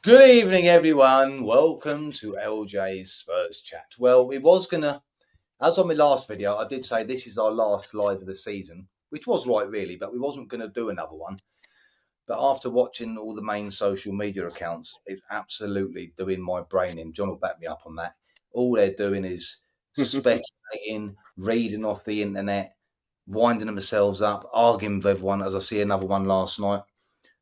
Good evening, everyone. Welcome to LJ's Spurs chat. Well, we was gonna, as on my last video, I did say this is our last live of the season, which was right, really, but we wasn't gonna do another one. But after watching all the main social media accounts, it's absolutely doing my brain in. John will back me up on that. All they're doing is speculating, reading off the internet, winding themselves up, arguing with everyone. As I see another one last night,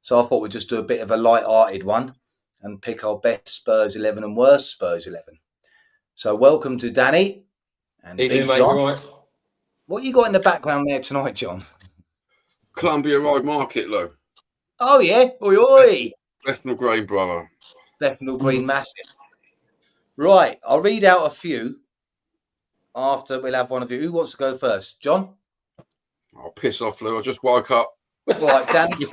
so I thought we'd just do a bit of a light-hearted one and pick our best Spurs 11 and worst Spurs 11. So welcome to Danny and Evening, Big mate, John. right. What you got in the background there tonight, John? Columbia Road Market, Lou. Oh, yeah. Oi, oi. Bethnal Green, brother. Bethnal Green, massive. Right, I'll read out a few after we'll have one of you. Who wants to go first? John? I'll piss off, Lou. I just woke up. Right, Danny.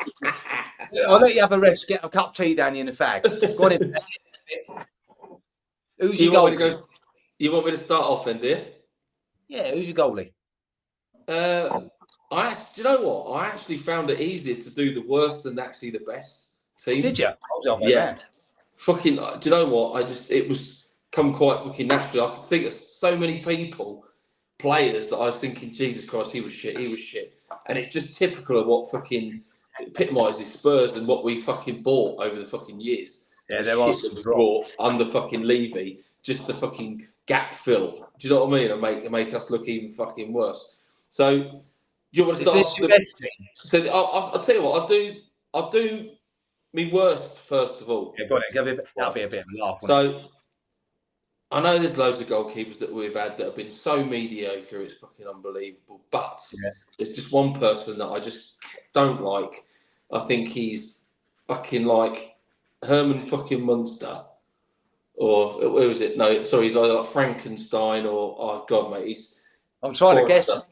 I'll let you have a rest. Get a cup of tea, Danny, in the fag. Go on in. Who's your goalie? You want me to start off then, dear? Yeah, who's your goalie? Do you know what? I actually found it easier to do the worst than actually the best team. Did you? Yeah. Fucking, do you know what? It was come quite fucking naturally. I could think of so many players that I was thinking, Jesus Christ, he was shit. And it's just typical of what fucking epitomises Spurs and what we fucking bought over the fucking years. Yeah, there are shit that we brought under fucking Levy just to fucking gap fill. Do you know what I mean? And make us look even fucking worse. So, do you want to start? Is this your best team? So I'll tell you what I'll do. Me worst first of all. Yeah, got it. That'll be a bit of a laugh. So I know there's loads of goalkeepers that we've had that have been so mediocre, it's fucking unbelievable. But there's just one person that I just don't like. I think he's fucking like Herman fucking Munster. Or where was it? No, sorry, he's like Frankenstein or oh god, mate, I'm trying to guess, but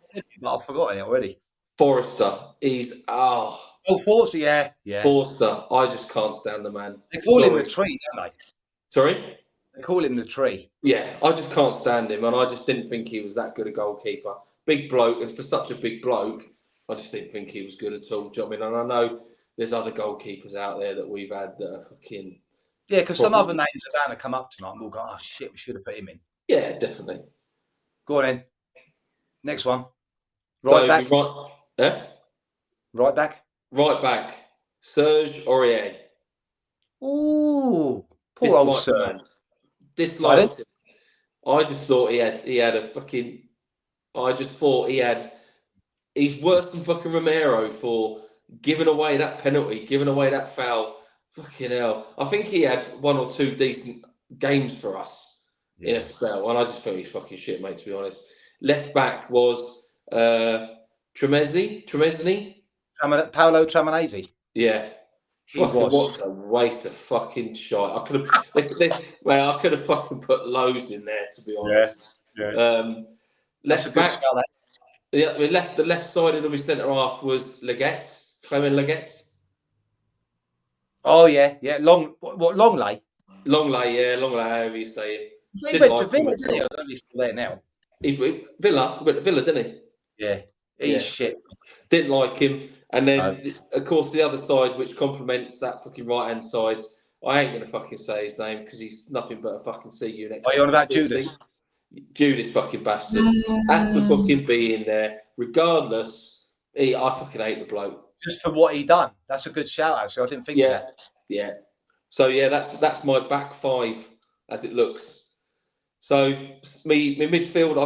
I've forgotten it already. Forrester. He's Forster, yeah. Forster. I just can't stand the man. They call him the tree, don't they? Sorry? They call him the tree. Yeah, I just can't stand him, and I just didn't think he was that good a goalkeeper. Big bloke, and for such a big bloke, I just didn't think he was good at all. Do you know what I mean? And I know there's other goalkeepers out there that we've had that are fucking... Yeah, because some other names are bound to come up tonight, and we'll go, oh shit, we should have put him in. Yeah, definitely. Go on then. Next one. Right back. Right back. Right back. Serge Aurier. Ooh, poor old Serge. Disliked him. I just thought he had a fucking. I just thought he's worse than fucking Romero for giving away that penalty, giving away that foul. Fucking hell. I think he had one or two decent games for us in a spell, and I just thought he's fucking shit, mate, to be honest. Left back was Tremezzi. Paolo Tramanese. Yeah. What a waste of fucking shite. I could have fucking put loads in there, to be honest. Yeah. Left back. We left the left side of the centre half was Clement Leggett. Oh yeah. Longley? Longley, however you say it. He went to Villa, didn't he? I don't know if he's still there now. Villa, didn't he? Yeah. He's shit. Didn't like him. And then, of course, the other side, which complements that fucking right-hand side, I ain't going to fucking say his name because he's nothing but a fucking CU next. Are you on about Judas? Judas fucking bastard. Has to fucking be in there. Regardless, I fucking hate the bloke. Just for what he done. That's a good shout, actually. I didn't think of that. Yeah. So, yeah, that's my back five as it looks. So, me midfield,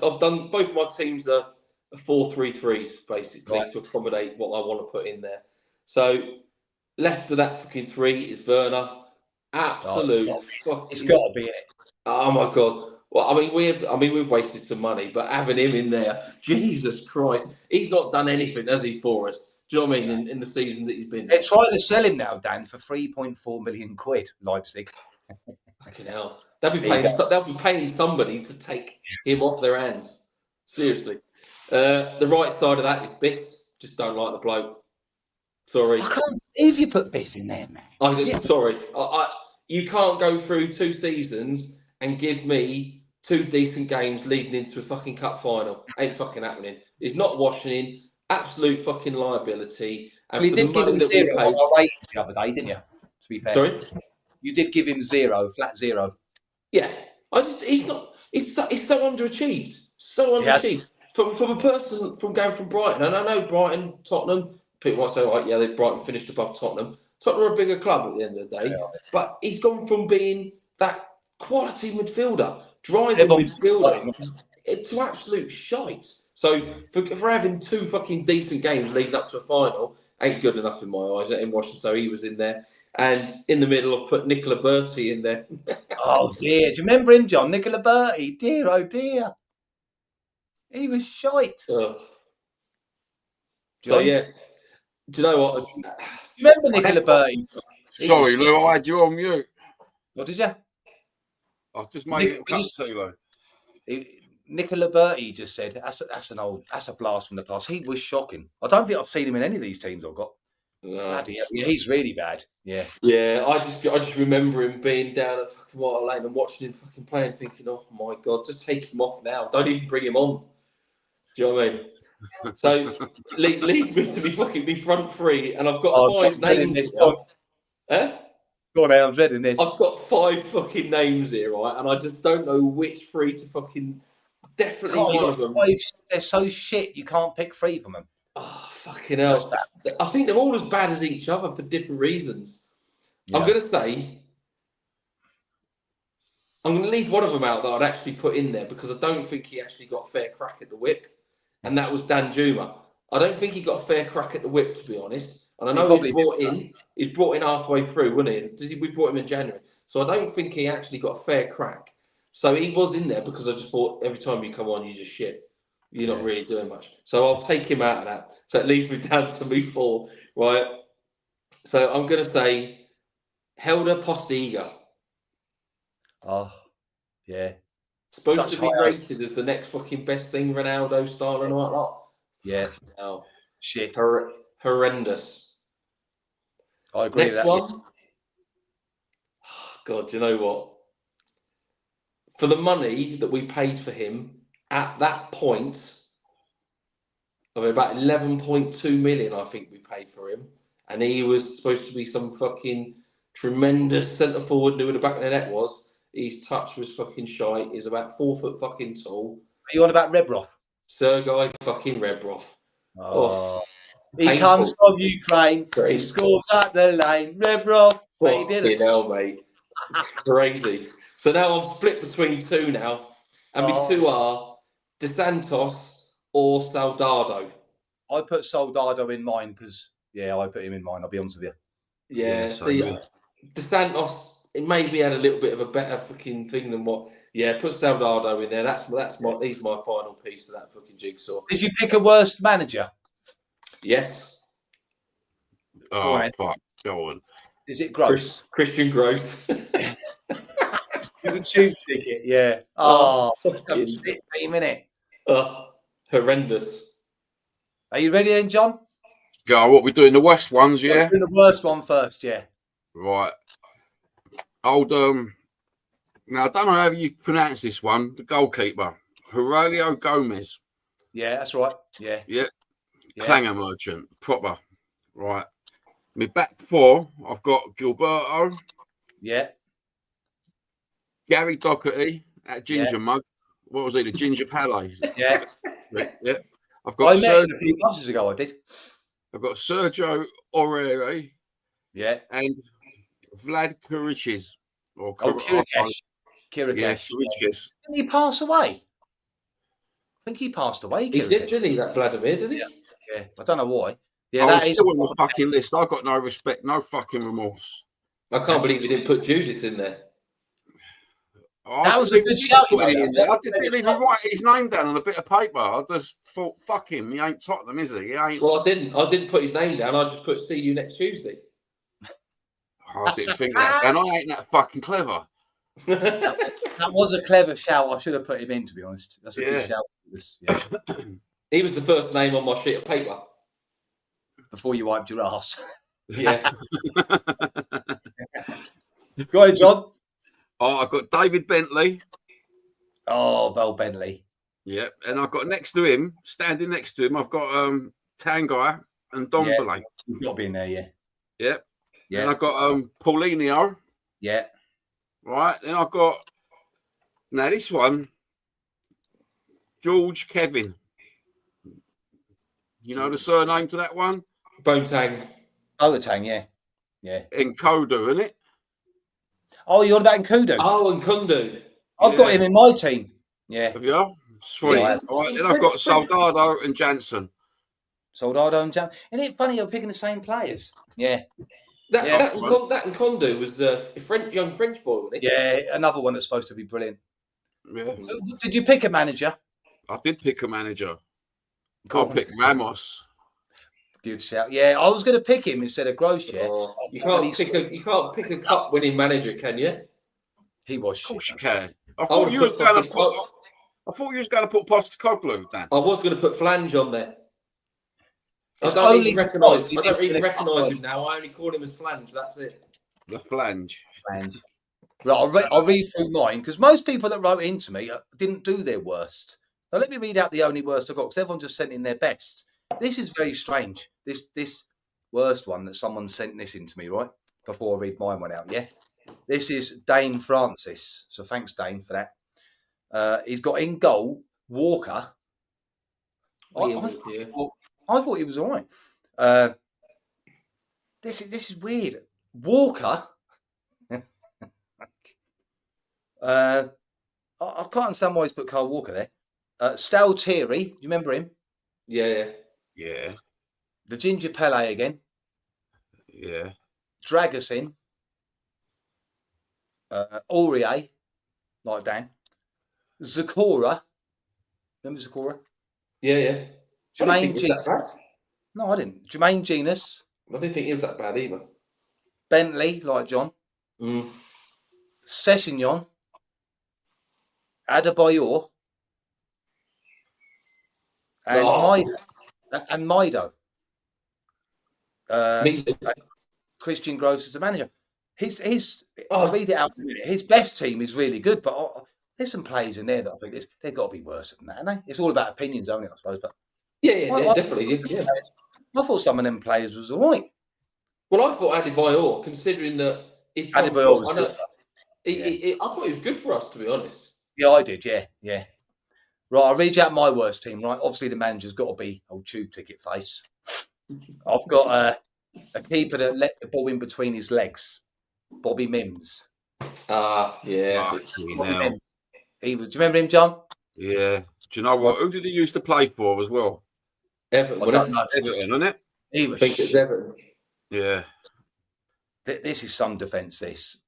I've done both my teams are 4-3-3s basically to accommodate what I want to put in there. So left of that fucking three is Werner. Absolute. It's got to be it. Oh my god. Well, we've wasted some money, but having him in there, Jesus Christ, he's not done anything, has he, for us? Do you know what I mean? In the season that he's been. They're trying to sell him now, Dan, for 3.4 million quid. Leipzig. Fucking hell. They'll be paying somebody to take him off their hands. Seriously. The right side of that is Biss. Just don't like the bloke. Sorry. I can't believe you put Biss in there, man. Sorry. You can't go through 2 seasons and give me 2 decent games leading into a fucking cup final. Ain't fucking happening. He's not washing in. Absolute fucking liability. And well, you did give him 0 on our ratings the other day, didn't you? To be fair. Sorry? You did give him flat zero. Yeah, he's not. He's so underachieved. So He has. underachieved from a person from going from Brighton. And I know Brighton, Tottenham. People might say, "Right, yeah, Brighton finished above Tottenham." Tottenham are a bigger club at the end of the day, but he's gone from being that quality midfielder, driving midfielder, to absolute shite. So for having 2 fucking decent games leading up to a final, ain't good enough in my eyes. In Washington, so he was in there. And in the middle, I've put Nicola Berti in there. Oh dear! Do you remember him, John? Nicola Berti? Dear, oh dear. He was shite. So John? yeah, do you know what? Do you remember Nicola Berti? Sorry, Lou, I had you on mute. What did you? I was just making a cup of tea, Lou. Nicola Berti just said that's a blast from the past. He was shocking. I don't think I've seen him in any of these teams I've got. No. Yeah, he's really bad. Yeah. Yeah, I just remember him being down at fucking White Lane and watching him fucking play and thinking, oh my god, just take him off now. Don't even bring him on. Do you know what I mean? So leads me to me front three, and I've got 5 names. Go on, I'm dreading this. I've got 5 fucking names here, right? And I just don't know which 3 to fucking definitely one of them. 5, they're so shit you can't pick 3 from them. Oh, fucking hell. I think they're all as bad as each other for different reasons. Yeah. I'm going to say, I'm going to leave one of them out that I'd actually put in there because I don't think he actually got a fair crack at the whip. And that was Dan Juma. I don't think he got a fair crack at the whip, to be honest. And I know he's brought in halfway through, wasn't he? We brought him in January. So I don't think he actually got a fair crack. So he was in there because I just thought every time you come on, you just shit. You're not really doing much. So I'll take him out of that. So it leaves me down to me 4, right? So I'm going to say Helder Postiga. Oh, yeah. Supposed to be rated as the next fucking best thing, Ronaldo style and all that lot. Yeah. Oh, shit. Horrendous. I agree with that. Next one. Oh, God, do you know what? For the money that we paid for him at that point, of about 11.2 million, I think we paid for him. And he was supposed to be some fucking tremendous centre forward, knew where the back of the net was. His touch was fucking shite. He's about 4 foot fucking tall. Are you on about Rebrov? Sergei fucking Rebrov. Oh. He comes from Ukraine. He scores at the lane. Rebrov. Fucking hell, mate. Crazy. So now I'm split between 2 now. And my 2 are DeSantos or Soldado. I put Soldado in mine because, I put him in mine. I'll be honest with you. Yeah, DeSantos, it maybe had a little bit of a better fucking thing than what. Yeah, put Soldado in there. He's my final piece of that fucking jigsaw. Did you pick a worst manager? Yes. Oh, fuck. Go on. Is it Gross? Christian Gross. The tube ticket, yeah. Oh, shit team, innit? Oh, horrendous. Are you ready then, John? Go. What we doing? The worst ones, yeah. We're doing the worst one first, yeah. Right. Old Now I don't know how you pronounce this one. The goalkeeper, Aurelio Gomez. Yeah, that's right. Yeah. Clanger merchant, proper. Right. My back 4, I've got Gilberto. Yeah. Gary Doherty at Ginger Mug. What was he? The Ginger Palais. Yeah. Yeah. I've got. I met him a few months ago. I did. I've got Sergio Aurier. Yeah. And Vlad Kiriches. Kiriches. Kiriches. Didn't he pass away? I think he passed away. He did, didn't he? That Vladimir, didn't he? Yeah. I don't know why. Yeah, I was still on the fucking list. I've got no respect, no fucking remorse. I can't believe he didn't put Judas in there. That was a good shout. I didn't even write his name down on a bit of paper. I just thought, fuck him. He ain't Tottenham, is he? He ain't. Well, I didn't put his name down. I just put see you next Tuesday. I didn't think that. And I ain't that fucking clever. That was a clever shout. I should have put him in, to be honest. That's a good shout. He was the first name on my sheet of paper. Before you wiped your ass. Yeah. Go ahead, John. Oh, I've got David Bentley. Oh, Bell Bentley. Yeah, and I've got next to him, standing next to him, I've got Tanguy and Dombele. You've got to be in there, Yeah. And I've got Paulinho. Yeah. Right. Then I've got now this one, George Kevin. You know the surname to that one? Boateng. Boateng, yeah. Yeah. Encodu, isn't it? Oh, you're on about Nkudu? Oh, and Kundu. I've got him in my team. Yeah. Have you? Sweet. Yeah. All right, then I've got Soldado and Jansen. Soldado and Jam. Isn't it funny you're picking the same players? Yeah. That Yeah. and Kundu was the young French boy, wasn't he? Yeah, another one that's supposed to be brilliant. Yeah. Did you pick a manager? I did pick a manager. Go I'll on. pick Ramos. Good shout. Yeah, I was going to pick him instead of Gross. Yeah. You can't pick a cup winning manager, can you? He was Of course shit. you can. I thought you was going to put Postecoglou down. I was going to put Flange on there. It's I don't only even recognise. because I don't he even did a couple recognise of- him now. I only call him as Flange. That's it. The flange. Flange. Right, I'll read through mine because most people that wrote into me didn't do their worst. Now let me read out the only worst I got because everyone just sent in their best. This is very strange. This worst one that someone sent this in to me, right? Before I read mine one out, yeah? This is Dane Francis. So thanks, Dane, for that. He's got in goal Walker. I thought he was all right. This is weird. Walker. I can't understand why he's put Carl Walker there. Staltieri, do you remember him? Yeah. Yeah. The Ginger Pele again. Yeah. Dragusin. Aurier, like Dan. Zakora. Remember Zakora? Yeah. Jermaine was that bad. No, I didn't. Jermaine Genus. I didn't think he was that bad either. Bentley, like John. Sessignon. Adebayor. And Maido. Christian Gross is the manager. I'll read it out in a minute. His best team is really good, but there's some players in there that I think they've got to be worse than that, haven't they? It's all about opinions only, I suppose. But definitely. Yeah. I thought some of them players was all right. Well, I thought Adebayor, considering that Adebayor was good. I thought he was good for us, to be honest. Yeah, I did. Yeah. Right, I'll read you out my worst team. Right, obviously the manager's got to be old tube ticket face. I've got a keeper that let the ball in between his legs, Bobby Mims. Yeah. Mims. Do you remember him, John? Yeah. Do you know what? Who did he used to play for as well? Everton, Everton, isn't it? He was. I think it's Everton. Yeah. This is some defence. This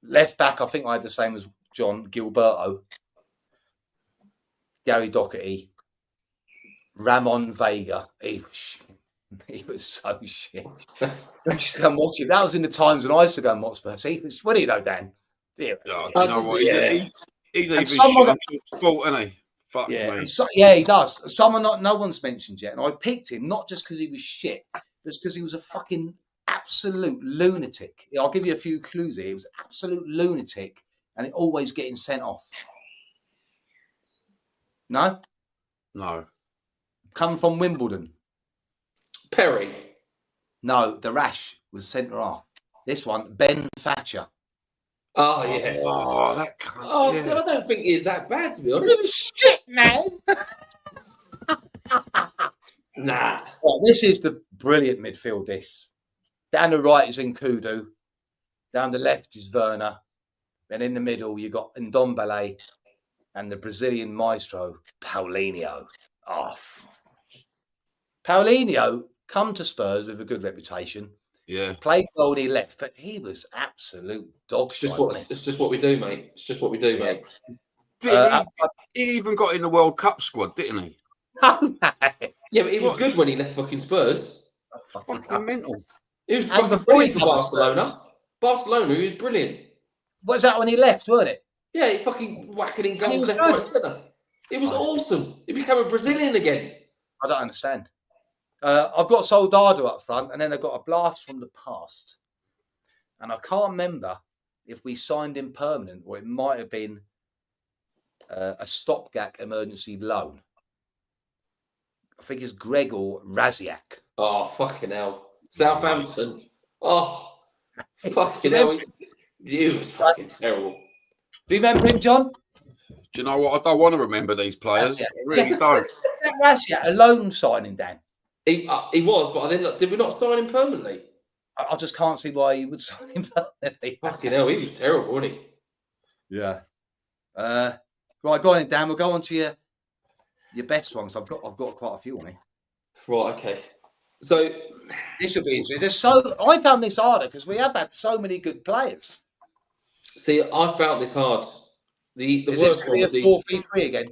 left back, I think I had the same as John. Gilberto, Gary Doherty, Ramon Vega. He was so shit. I used to go and watch it. That was in the times when I used to go and watch Spurs. He was. What do you know, Dan? Yeah. Do you know what? He's even shit on sport, isn't he? Fuck me. Yeah, he does. Someone no one's mentioned yet, and I picked him not just because he was shit, just because he was a fucking absolute lunatic. I'll give you a few clues here. He was an absolute lunatic, and he always getting sent off. No. Come from Wimbledon. Perry. No, the rash was centre half. This one, Ben Thatcher. Oh yeah. Oh, that. I don't think he's that bad, to be honest. He was shit, man. Nah. Well, this is the brilliant midfield. This down the right is Nkudu, down the left is Werner, then in the middle you got Ndombele and the Brazilian maestro Paulinho. Oh, Paulinho come to Spurs with a good reputation. Yeah. Played well when he left, but he was absolute dog shit. It's just what we do, mate. It's just what we do, mate. He even got in the World Cup squad, didn't he? No, man. Yeah, but he was good when he left fucking Spurs. Fucking mental. He was fucking brilliant for Barcelona. Barcelona, he was brilliant. Was that when he left, wasn't it? Yeah, he fucking whacking in goals left, right, and centre. It was awesome. He became a Brazilian again. I don't understand. I've got Soldado up front, and then I've got a blast from the past. And I can't remember if we signed him permanent or it might have been a stopgap emergency loan. I think it's Gregor Raziak. Oh, fucking hell. Southampton. Oh, fucking hell. He was fucking terrible. Do you remember him, John? Do you know what? I don't want to remember these players. I really don't. That's a loan signing, Dan. He was, but then did we not sign him permanently? I just can't see why you would sign him permanently. Fucking hell, he was terrible, wasn't he? Yeah. Right, go on then, Dan. We'll go on to your best ones. I've got quite a few on here. Right, okay. So this will be interesting. I found this harder because we have had so many good players. See, I found this hard. The Is worst this going to be a 4-3-3 again?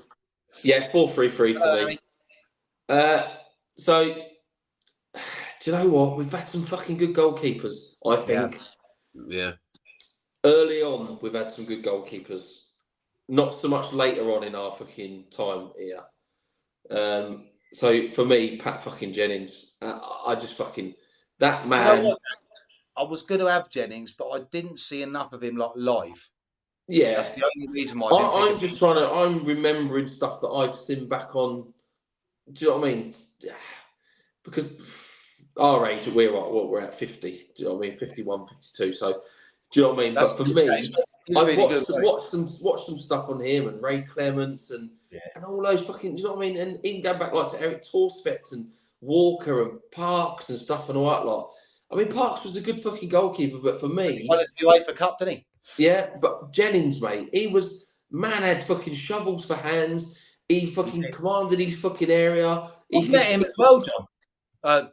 Yeah, 4-3-3 for me. So, do you know what? We've had some fucking good goalkeepers, I think. Yeah. Early on, we've had some good goalkeepers. Not so much later on in our fucking time here. So, for me, Pat fucking Jennings, I just fucking... That man... You know what? I was going to have Jennings, but I didn't see enough of him live. Yeah. That's the only reason why I'm remembering stuff that I've seen back on... Do you know what I mean? Because our age, we're at 50. Do you know what I mean? 51, 52. So, do you know what I mean? But for me, I've watched some stuff on him and Ray Clements and all those fucking, do you know what I mean? And even go back like to Eric Torsvett and Walker and Parks and stuff and all that lot. I mean, Parks was a good fucking goalkeeper, but for me... Well, it's the UEFA Cup, didn't he? Yeah, but Jennings, mate, had fucking shovels for hands. He fucking commanded his fucking area. I've met him as well, John.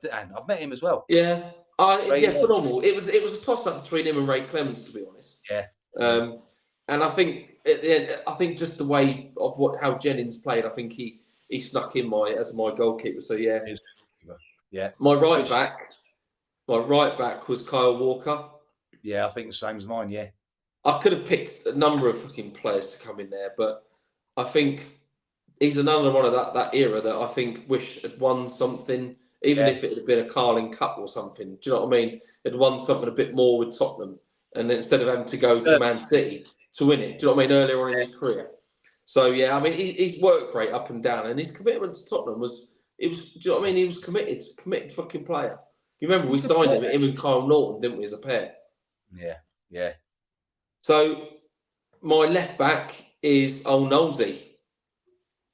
Dan, I've met him as well. Yeah. Phenomenal. It was a toss-up between him and Ray Clements, to be honest. Yeah. And I think at the end, just the way of how Jennings played, I think he snuck in as my goalkeeper. So yeah. Yeah. My right back was Kyle Walker. Yeah, I think the same as mine, yeah. I could have picked a number of fucking players to come in there, but I think he's another one of that era that I think wish had won something, even if it had been a Carling Cup or something. Do you know what I mean? Had won something a bit more with Tottenham, and instead of having to go to Man City to win it. Do you know what I mean? Earlier on in his career. So yeah, I mean he's worked great up and down, and his commitment to Tottenham was. Do you know what I mean? He was committed fucking player. You remember we signed him and Kyle Norton, didn't we, as a pair? Yeah. So my left back is Knowlesy.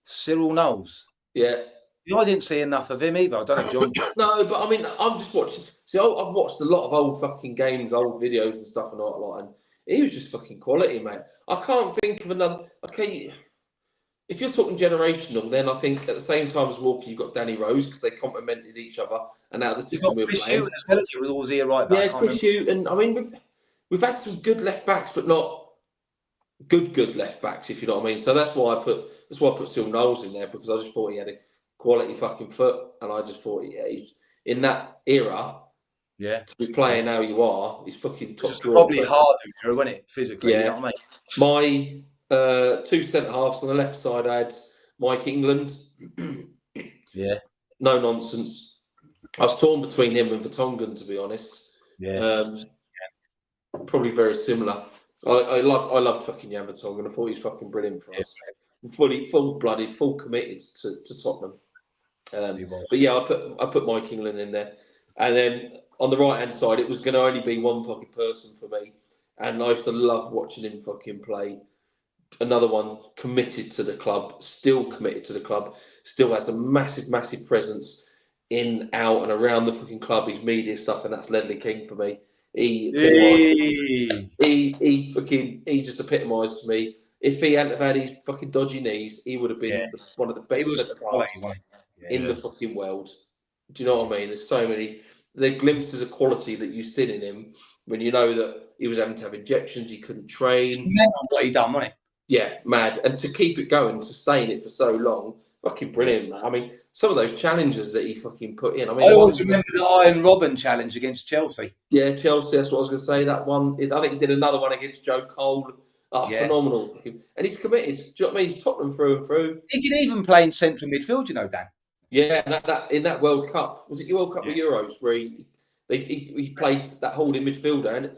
Cyril Knowles. Yeah. I didn't see enough of him either. I don't know, John. No, but I mean, I'm just watching. See, I've watched a lot of old fucking games, old videos and stuff and all that lot, and he was just fucking quality, mate. I can't think of another. Okay, if you're talking generational, then I think at the same time as Walker, you've got Danny Rose because they complemented each other, and now the system we're playing. As well, was always here right back. Yeah, Chris Hughes, and I mean, we've had some good left backs, but not good left backs, if you know what I mean. So that's why I put Cyril Knowles in there, because I just thought he had a quality fucking foot, and I just thought he's in that era. Yeah, to be playing how you are, he's fucking top drawer. Probably hard to do, wasn't it? Physically, you know what I mean? My two centre halves on the left side, I had Mike England. Yeah, no nonsense. I was torn between him and Vertonghen, to be honest. Yeah, probably very similar. I loved fucking Jan Vertonghen. I thought he was fucking brilliant for us. Full-blooded, full committed to Tottenham. But yeah, I put Mike England in there, and then on the right hand side, it was going to only be one fucking person for me, and I used to love watching him fucking play. Another one committed to the club, still committed to the club, still has a massive presence in, out, and around the fucking club. His media stuff, and that's Ledley King for me. He just epitomised to me. If he hadn't have had his fucking dodgy knees, he would have been one of the best in the fucking world. Do you know what I mean? There's so many glimpses of quality that you see in him when you know that he was having to have injections, he couldn't train. It's mental what he done, wasn't it? Yeah, mad. And to keep it going, sustain it for so long, fucking brilliant, man. I mean, some of those challenges that he fucking put in. I mean, I always remember the Iron Robin challenge against Chelsea. Yeah, Chelsea, that's what I was going to say. That one, I think he did another one against Joe Cole. Phenomenal. And he's committed. Do you know what I mean? He's Tottenham through and through. He can even play in central midfield, you know, Dan. Yeah, and that in that World Cup, was it your World Cup or Euros, where he played that holding midfielder, and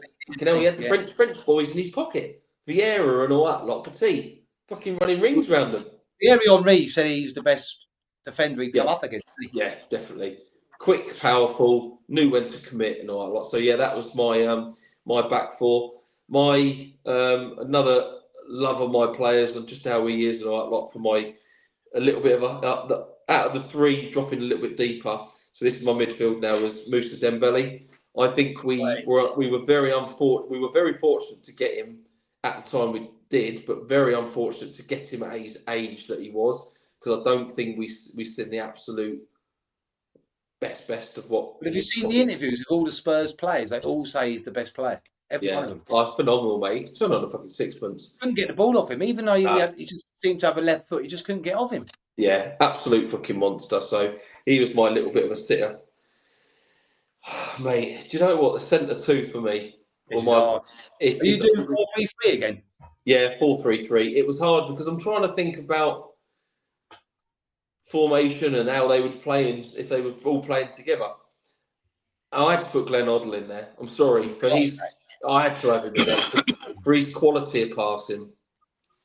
he had the French boys in his pocket, Vieira and all that lot, Petit, fucking running rings around them. Thierry Henry said he's the best defender he'd come up against. Yeah, definitely. Quick, powerful, knew when to commit and all that lot. So yeah, that was my my back four. my another love of my players and just how he is, and like for my a little bit of out of the three, dropping a little bit deeper. So this is my midfield now. Was Moussa Dembele. I think we were very fortunate to get him at the time we did, but very unfortunate to get him at his age that he was, because I don't think we seen the absolute best of what. But have you seen the interviews of all the Spurs players? They all say he's the best player. Every one of them. Oh, phenomenal, mate. Turn on the fucking sixpence. Couldn't get the ball off him, even though he just seemed to have a left foot. He just couldn't get off him. Yeah, absolute fucking monster. So he was my little bit of a sitter. Mate, do you know what? The centre two for me. Are you doing 4-3-3 again? Yeah, 4-3-3. It was hard because I'm trying to think about formation and how they would play if they were all playing together. I had to put Glenn Hoddle in there. I'm sorry for I had to have him in there for his quality of passing.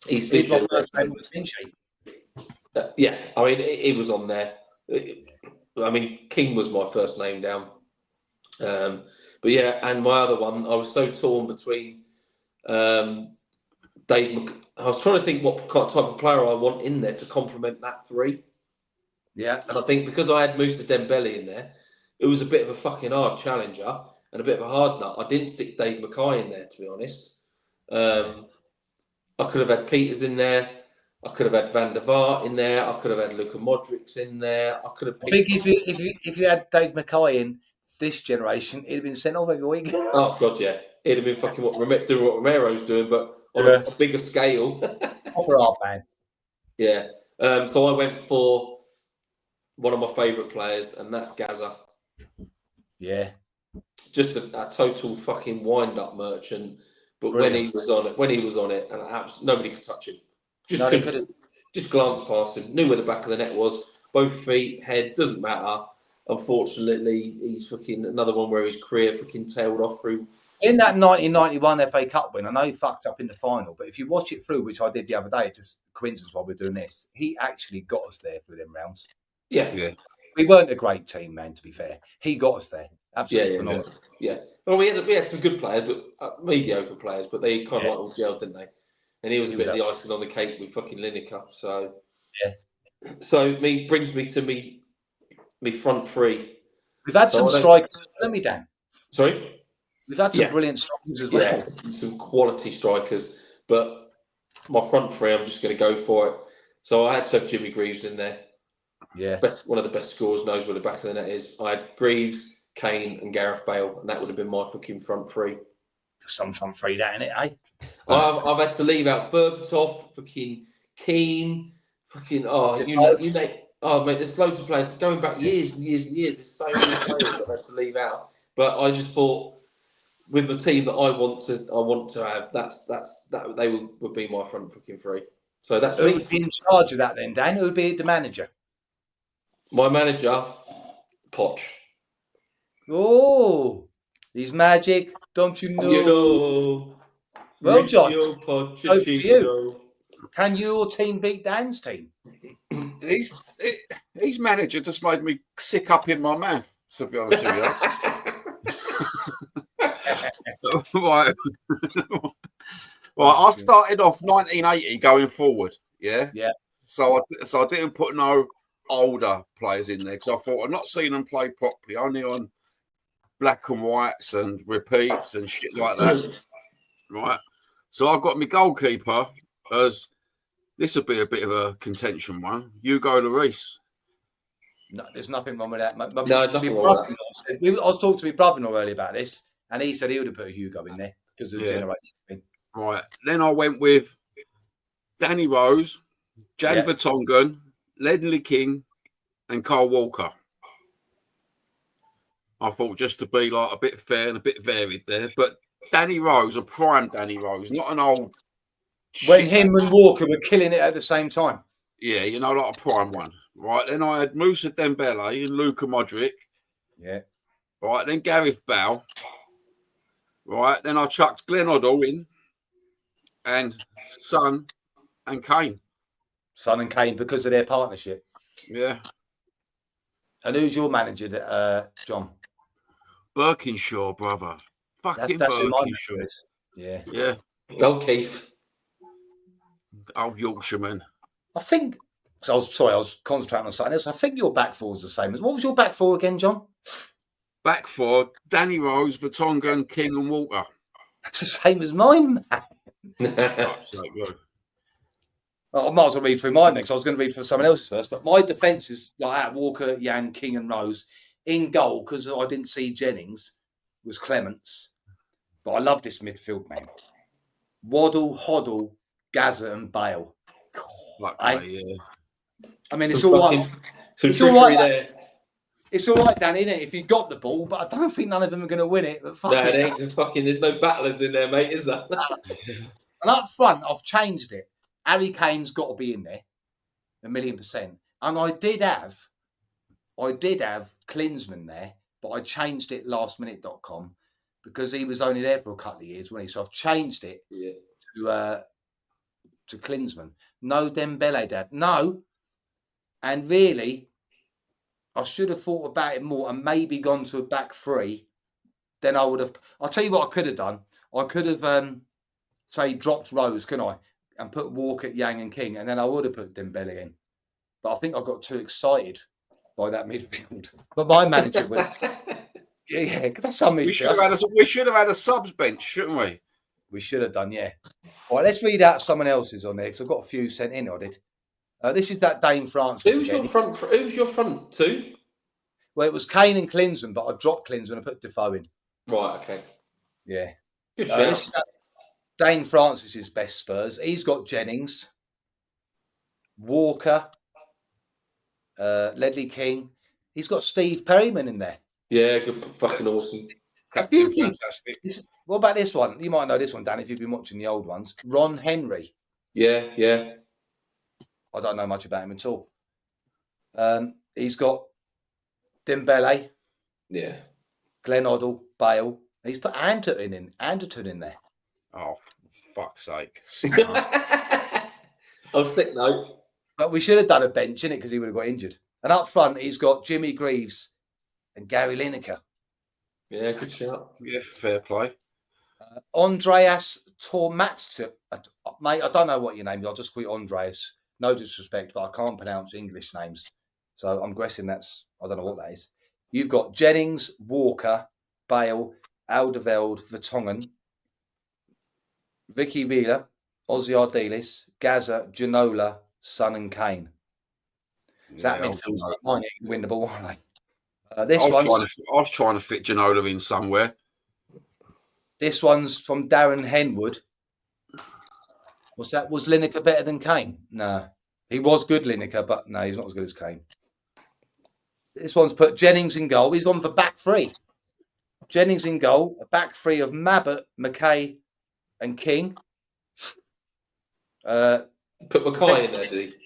His vision. Yeah, I mean, it was on there. I mean, King was my first name down. But yeah, and my other one, I was so torn between Dave. I was trying to think what type of player I want in there to complement that three. Yeah, and I think because I had Moussa Dembele in there, it was a bit of a fucking hard challenger and a bit of a hard nut. I didn't stick Dave Mackay in there, to be honest. I could have had Peters in there. I could have had Van der Vaart in there. I could have had Luka Modric in there. I could have. I think if you had Dave Mackay in this generation, he'd have been sent off every week. Oh god, yeah, it'd have been fucking doing what Romero's doing, but on a bigger scale. Proper hard man. Yeah. So I went for one of my favourite players, and that's Gaza. Yeah. Just a total fucking wind-up merchant. But Brilliant. when he was on it, and nobody could touch him. Just glanced past him, knew where the back of the net was, both feet, head, doesn't matter. Unfortunately, he's fucking another one where his career fucking tailed off through. In that 1991 FA Cup win, I know he fucked up in the final, but if you watch it through, which I did the other day, just coincidence while we're doing this, he actually got us there through them rounds. Yeah. We weren't a great team, man, to be fair. He got us there. Absolutely phenomenal. Yeah. Well, we had some good players, but mediocre players, but they kind of like all gelled, didn't they? And he was a bit of the icing on the cake with fucking Lineker. So So brings me to me front three. We've had some strikers. Let me down. Sorry? We've had some brilliant strikers as well. Yeah, some quality strikers. But my front three, I'm just going to go for it. So I had to have Jimmy Greaves in there. Yeah. One of the best scorers, knows where the back of the net is. I had Greaves, Kane and Gareth Bale, and that would have been my fucking front three. Some front three down in it, eh? I've had to leave out Berbatov, fucking Keane, fucking you know, mate, there's loads of players going back years and years and years. There's so many players I've had to leave out. But I just thought with the team that I want to have, that they would be my front fucking three. So that's who would be in charge of that then, Dan? Who would be the manager? My manager, Poch. Oh, he's magic, don't you know? You know. Well, John, can your team beat Dan's team? His manager just made me sick up in my mouth, to be honest with you. Right. Well, I started off 1980 going forward. Yeah. So I didn't put no older players in there because I thought I've not seen them play properly, only on black and whites and repeats and shit like that. Right. So I've got my goalkeeper as this would be a bit of a contention one. Hugo Lloris. No, there's nothing wrong with that. Nothing wrong with that. I was talking to my brother-in-law earlier about this, and he said he would have put Hugo in there because of the generation thing. Right. Then I went with Danny Rose, Jan Vertonghen, Ledley King, and Carl Walker. I thought just to be like a bit fair and a bit varied there, but Danny Rose, a prime Danny Rose, not an old. When him and Walker were killing it at the same time. Yeah, you know, like a prime one. Right. Then I had Moussa Dembele and Luka Modric. Yeah. Right. Then Gareth Bale. Right. Then I chucked Glenn Hoddle in, and Son and Kane. Son and Kane because of their partnership. Yeah. And who's your manager, John? Birkinshaw, brother. Fucking that's Birkinshaw. Yeah. Yeah. Old Keith. Old Yorkshireman. I think. So I was concentrating on something else. I think your back four is the same as. What was your back four again, John? Back four: Danny Rose, Vertonghen, King, and Walker. That's the same as mine, man. That's like good. I might as well read through mine next. I was going to read for someone else's first, but my defence is like at Walker, Yang, King, and Rose. In goal, because I didn't see Jennings, was Clements. But I love this midfield, man. Waddle, Hoddle, Gazza, and Bale. Yeah. I mean, it's all right. It's all right there. It's all right, Danny, isn't it? If you got the ball, but I don't think none of them are going to win it. But There's no battlers in there, mate, is there? And up front, I've changed it. Harry Kane's got to be in there, 1,000,000%. And I did have Klinsmann there, but I changed it lastminute.com because he was only there for a couple of years, wasn't he? So I've changed it to Klinsmann. No Dembele, Dad. No. And really, I should have thought about it more and maybe gone to a back three. Then I would have. I'll tell you what I could have done. I could have, say, dropped Rose, couldn't I? And put Walker, Yang, and King, and then I would have put Dembele in. But I think I got too excited by that midfield. But my manager would. Yeah, because that's some midfield. We should have had a subs bench, shouldn't we? We should have done, yeah. All right, let's read out someone else's on there because I've got a few sent in. I did. This is that Dane Francis. Who's your front two? Well, it was Kane and Klinsmann, but I dropped Klinsmann and put Defoe in. Right. Okay. Yeah. Good this is Dane Francis's best Spurs. He's got Jennings, Walker, Ledley King. He's got Steve Perryman in there. Yeah, good, fucking awesome. Fantastic. What about this one? You might know this one, Dan, if you've been watching the old ones. Ron Henry. Yeah. I don't know much about him at all. He's got Dembele. Yeah. Glenn Hoddle, Bale. He's put Anderton in there. Oh, for fuck's sake. I'm sick though. But we should have done a bench, innit? Because he would have got injured. And up front, he's got Jimmy Greaves and Gary Lineker. Yeah, good shout. Yeah, fair play. Andreas Tormatsu. Mate, I don't know what your name is. I'll just call you Andreas. No disrespect, but I can't pronounce English names. So I'm guessing I don't know what that is. You've got Jennings, Walker, Bale, Alderweireld, Vertonghen, Vicky Villa, Ozzy Ardiles, Gaza, Ginola, Son and Kane. That midfield might win the ball, aren't they? I was trying to fit Ginola in somewhere. This one's from Darren Henwood. What's that? Was Lineker better than Kane? No. He was good, Lineker, but no, he's not as good as Kane. This one's put Jennings in goal. He's gone for back three. Jennings in goal, a back three of Mabbott, McKay, and King. Put Mackay in there, did he?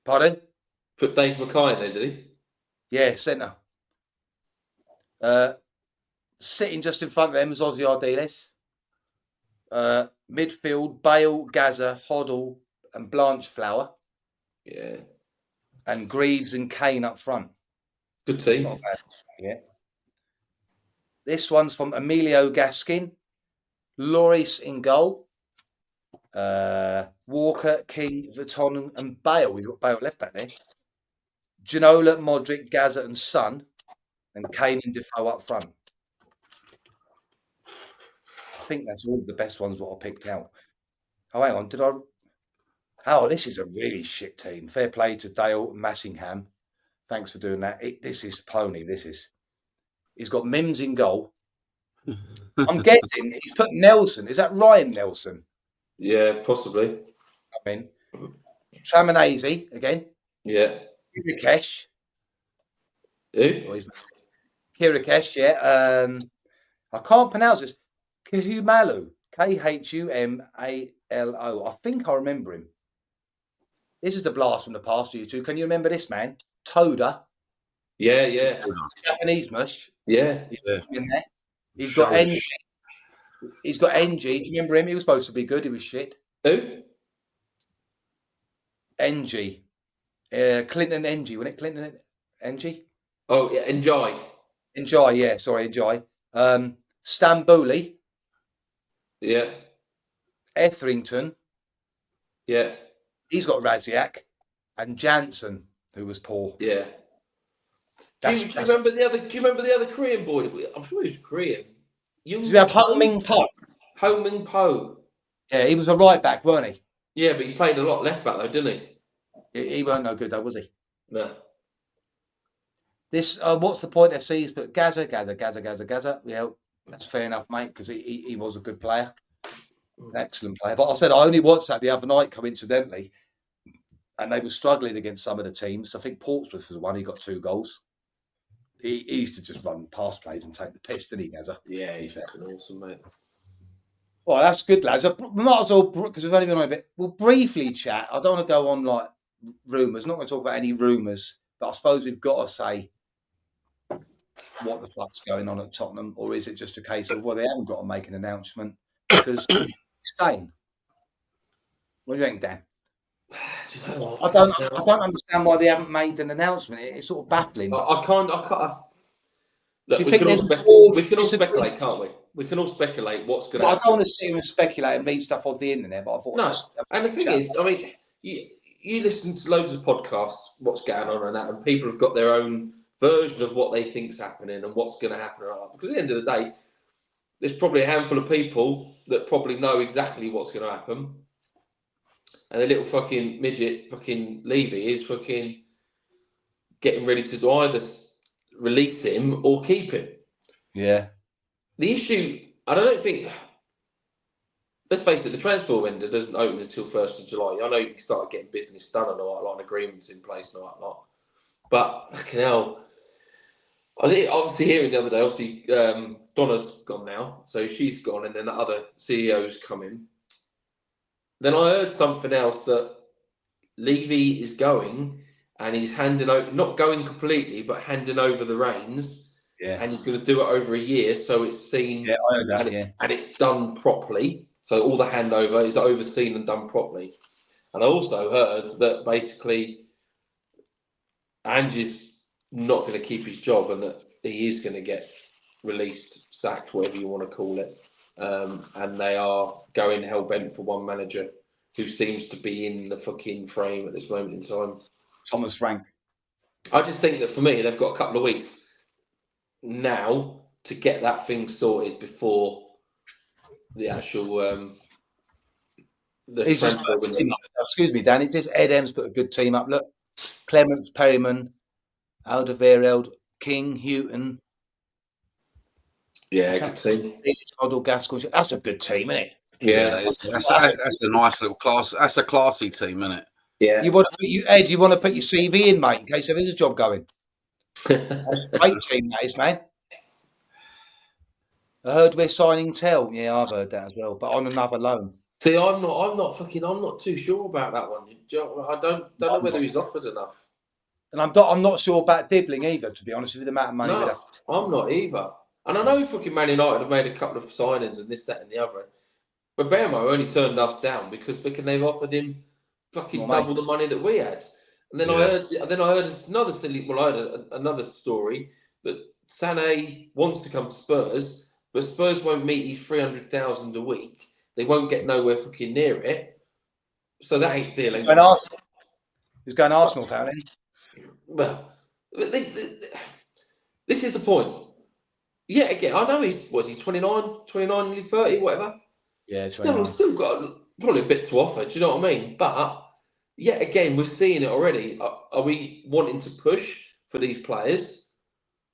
Pardon? Put Dave Mackay in there, did he? Yeah, centre. Sitting just in front of them is Ozzy Ardiles. Midfield, Bale, Gaza, Hoddle, and Blanchflower. Yeah. And Greaves and Kane up front. Good team. Not bad. Yeah. This one's from Emilio Gaskin. Lloris in goal. Walker, King, Vertonghen, and Bale. We've got Bale left back there. Ginola, Modric, Gaza, and Son. And Kane and Defoe up front. I think that's all of the best ones what I picked out. Oh, hang on. Oh, this is a really shit team. Fair play to Dale Massingham. Thanks for doing that. This is pony. He's got Mims in goal. I'm guessing he's put Nelson. Is that Ryan Nelson? Yeah, possibly. I mean, Tramanese again. Yeah. Kirikesh. Who? Kirikesh, yeah. I can't pronounce this. Khumalu. Khumalo. I think I remember him. This is the blast from the past, you two. Can you remember this man? Toda. Yeah. Japanese mush. Yeah. He's in there. He's got NG. He's got NG. Do you remember him? He was supposed to be good. He was shit. Who? NG. Clinton NG. Wasn't it Clinton NG? Oh, yeah. Enjoy. Yeah. Sorry, Enjoy. Stambouli. Yeah. Etherington. Yeah. He's got Raziak. And Jansen, who was poor. Yeah. Do you remember the other? Do you remember the other Korean boy? I'm sure he was Korean. Did you have Ho Ming Po? Ho Ming Po. Yeah, he was a right back, weren't he? Yeah, but he played a lot left back though, didn't he? He weren't no good though, was he? No. This what's the point? FC's but Gaza. Yeah, that's fair enough, mate, because he was a good player, an excellent player. But I said I only watched that the other night, coincidentally, and they were struggling against some of the teams. I think Portsmouth was the one. He got 2 goals. He used to just run past plays and take the piss, didn't he, Gaza? Yeah, he's fucking awesome, mate. Well, that's good, lads. We might as well, because we've only been on a bit. We'll briefly chat. I don't want to go on like rumours. Not going to talk about any rumours, but I suppose we've got to say what the fuck's going on at Tottenham, or is it just a case of, well, they haven't got to make an announcement because staying? What do you think, Dan? Do you know what? I don't understand why they haven't made an announcement. It's sort of baffling. I can't. Look, we can all speculate, can't we? We can all speculate what's going to happen. I don't want to sit here and speculate and read stuff off the internet, but I thought no. And the thing is, I mean, you listen to loads of podcasts, what's going on and that, and people have got their own version of what they think's happening and what's going to happen. Because at the end of the day, there's probably a handful of people that probably know exactly what's going to happen, and the little fucking midget, fucking Levy, is fucking getting ready to either release him or keep him. Yeah. The issue, I don't think. Let's face it, the transfer window doesn't open until 1st of July. I know you can start getting business done and all that, like agreements in place and all that lot. But fucking hell, I was obviously hearing the other day. Obviously, Donna's gone now, so she's gone, and then the other CEO's coming. Then I heard something else that Levy is going, and he's handing over, not going completely, but handing over the reins. Yeah. And he's going to do it over a year, so it's seen. Yeah, I heard that. And it's done properly. So all the handover is overseen and done properly. And I also heard that basically Angie's not going to keep his job and that he is going to get released, sacked, whatever you want to call it. And they are going hell-bent for one manager who seems to be in the fucking frame at this moment in time. Thomas Frank. I just think that for me, they've got a couple of weeks now to get that thing sorted before the actual excuse me, Danny. Just Ed M's put a good team up. Look, Clements, Perryman, Alderweireld, King, Houghton. Yeah, good team. Model Gascoigne. That's a good team, isn't it? Yeah, that's a nice little class. That's a classy team, isn't it? Yeah. You want to put your CV in, mate, in case there is a job going. That's a great team, that is, man. I heard we're signing Tell. Yeah, I've heard that as well, but on another loan. See, I'm not too sure about that one. I don't know whether he's offered enough. And I'm not sure about Dibbling either, to be honest with you, the amount of money. No, I'm not either. And I know fucking Man United have made a couple of signings and this, that, and the other. But Bermo only turned us down because they've offered him fucking double the money that we had. And then I heard another silly. Well, I heard another story that Sané wants to come to Spurs. But Spurs won't meet his 300,000 a week. They won't get nowhere fucking near it. So that ain't dealing. He's going Arsenal, apparently. Well, this is the point. Yeah, again, I know he's 29, nearly 30, whatever. Yeah, still got probably a bit to offer. Do you know what I mean? But yet again, we're seeing it already. Are we wanting to push for these players?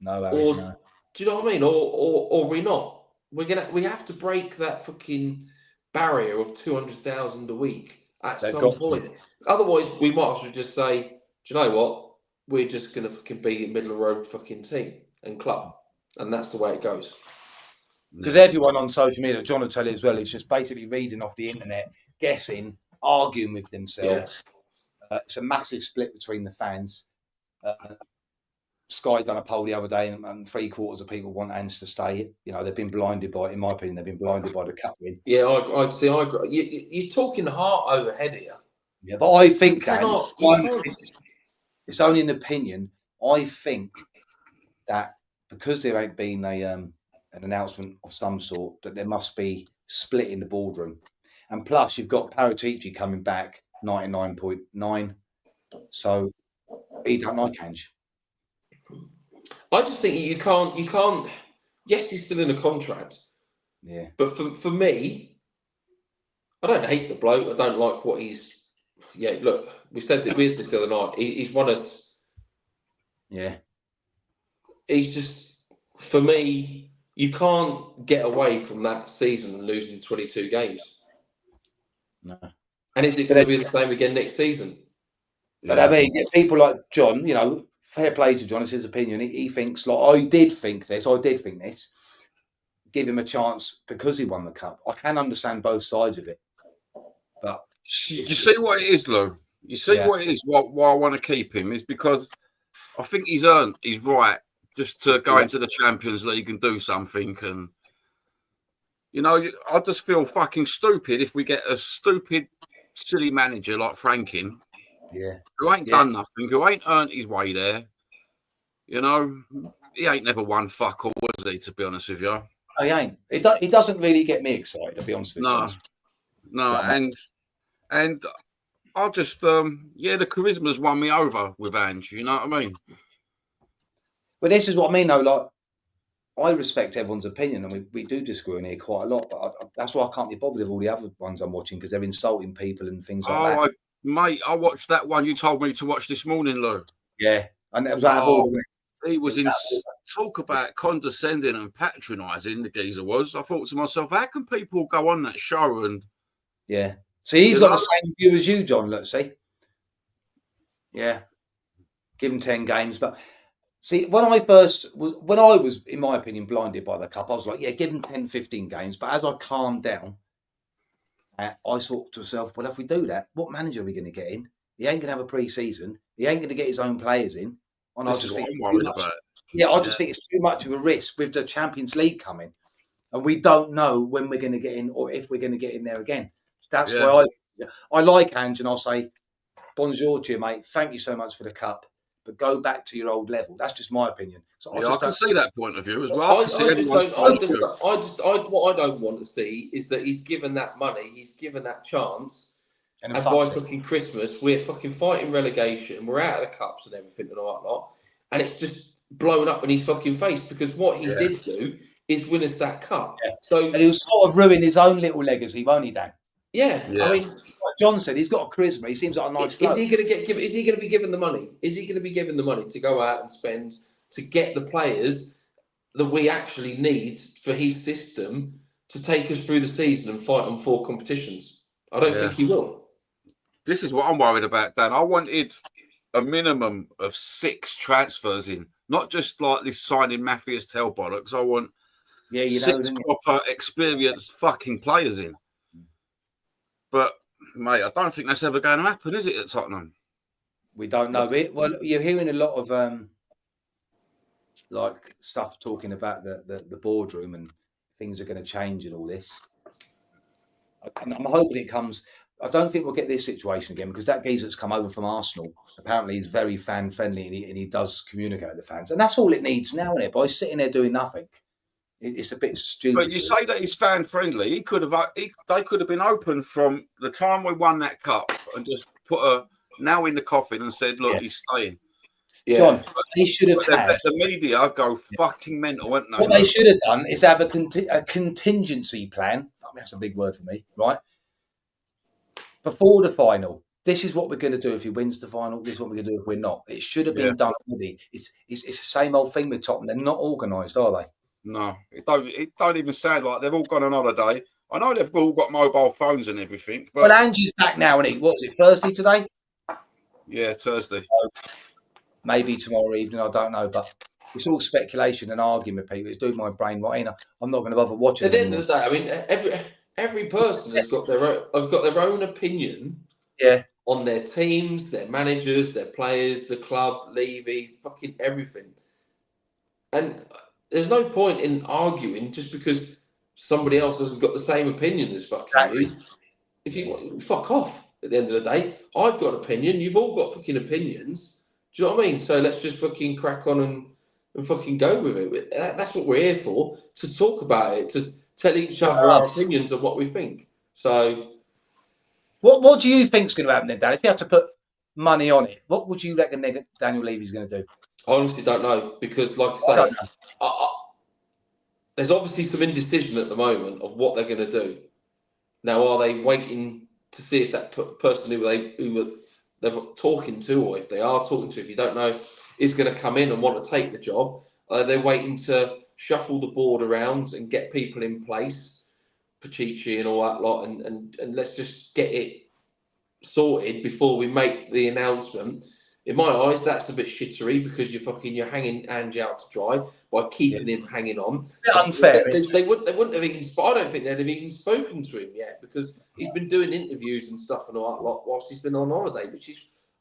No, no. Do you know what I mean? Or we not? We have to break that fucking barrier of 200,000 a week at some point. Otherwise, we might as well just say, do you know what? We're just gonna fucking be a middle of the road fucking team and club, and that's the way it goes. Because everyone on social media, John will tell you as well, is just basically reading off the internet, guessing, arguing with themselves. Yeah. It's a massive split between the fans. Sky done a poll the other day, and 3/4 of people want Ange to stay. You know, they've been blinded by, in my opinion, they've been blinded by the cup win. Yeah, I see. I agree. You're talking heart over head here. Yeah, but I think that it's only an opinion. I think that because there ain't been an announcement of some sort, that there must be split in the boardroom. And plus, you've got Paratici coming back 99.9. So he don't like Ange. I just think you can't. Yes, he's still in a contract. Yeah. But for me, I don't hate the bloke. I don't like what he's. Yeah, look, we said that we had this the other night. He's won us. Yeah. He's just, for me, you can't get away from that season and losing 22 games. No. And is it going to be the same again next season? But I mean, people like John, you know, fair play to John, it's his opinion. He thinks, like, I did think this. Give him a chance because he won the cup. I can understand both sides of it. But you see what it is, Lou? You see what it is, why I want to keep him is because I think he's earned his right just to go into the Champions League and do something. And, you know, I just feel fucking stupid if we get a stupid, silly manager like Franklin, who ain't done nothing, who ain't earned his way there. You know, he ain't never won fuck all, was he, to be honest with you? He ain't. It doesn't really get me excited, to be honest with you. No, and I just, the charisma's won me over with Ange, you know what I mean? But this is what I mean, though, like, I respect everyone's opinion, and we do disagree on here quite a lot, but that's why I can't be bothered with all the other ones I'm watching, because they're insulting people and things like that. Mate, I watched that one you told me to watch this morning, Lou. Yeah, and it was out of order. He was talk about condescending and patronising, the geezer was. I thought to myself, how can people go on that show and... Yeah. See, he's got the same view as you, John, let's see. Yeah. Give him 10 games. But see, when I was, in my opinion, blinded by the cup, I was like, yeah, give him 10, 15 games. But as I calmed down, I thought to myself, well, if we do that, what manager are we going to get in? He ain't going to have a pre-season. He ain't going to get his own players in. And I just think I'm worried about it. Yeah, I just think it's too much of a risk with the Champions League coming. And we don't know when we're going to get in or if we're going to get in there again. That's why I like Ange, and I'll say, bonjour to you, mate. Thank you so much for the cup. But go back to your old level. That's just my opinion. So I can see that point of view as well. What I don't want to see is that he's given that money, he's given that chance, and by fucking Christmas, we're fucking fighting relegation, we're out of the cups and everything and all that lot, and it's just blown up in his fucking face, because what he did do is win us that cup. Yeah. So, and he'll sort of ruin his own little legacy, won't he, Dan? Yeah. I mean, like John said, he's got a charisma. He seems like a nice guy. Is he going to be given the money? Is he going to be given the money to go out and spend to get the players that we actually need for his system to take us through the season and fight on 4 competitions? I don't think he will. This is what I'm worried about, Dan. I wanted a minimum of 6 transfers in, not just like this signing Matthias Tell bollocks. I want 6 proper experienced fucking players in. But, mate, I don't think that's ever going to happen, is it, at Tottenham? We don't know it. Well, you're hearing a lot of like stuff talking about the boardroom and things are going to change and all this. I'm hoping it comes. I don't think we'll get this situation again, because that geezer that's come over from Arsenal, apparently he's very fan friendly and he does communicate with the fans. And that's all it needs now, isn't it? By sitting there doing nothing. It's a bit stupid. But you say that he's fan friendly. They could have been open from the time we won that cup and just put a nail in the coffin and said, "Look, he's staying." Yeah. John, they should have had the media go fucking mental, wouldn't they? What they should have done is have a contingency plan. That's a big word for me, right? Before the final, this is what we're going to do if he wins the final. This is what we're going to do if we're not. It should have been done already. It's the same old thing with Tottenham. They're not organised, are they? No, it don't even sound like they've all gone on holiday. I know they've all got mobile phones and everything. But... Well, Angie's back now, and what was it, Thursday today? Yeah, Thursday. So maybe tomorrow evening, I don't know. But it's all speculation and argument, people. It's doing my brain right in. I'm not going to bother watching. At the end of the day, I mean, every person has got their own opinion. Yeah. On their teams, their managers, their players, the club, Levy, fucking everything. And there's no point in arguing just because somebody else hasn't got the same opinion as fucking you. If you want, fuck off. At the end of the day, I've got an opinion. You've all got fucking opinions. Do you know what I mean? So let's just fucking crack on and fucking go with it. That's what we're here for, to talk about it, tell each other our opinions of what we think. So, what do you think's going to happen then, Dan? If you had to put money on it, what would you reckon Daniel Levy's going to do? I honestly don't know because, like I say, there's obviously some indecision at the moment of what they're going to do. Now, are they waiting to see if that person who they're talking to, or if they are talking to, if you don't know, is going to come in and want to take the job? Are they waiting to shuffle the board around and get people in place, Pachichi and all that lot, and let's just get it sorted before we make the announcement? In my eyes, that's a bit shittery because you're hanging Ange out to dry by keeping him hanging on. Unfair. They wouldn't have even. I don't think they'd have even spoken to him yet because he's been doing interviews and stuff and all that lot whilst he's been on holiday.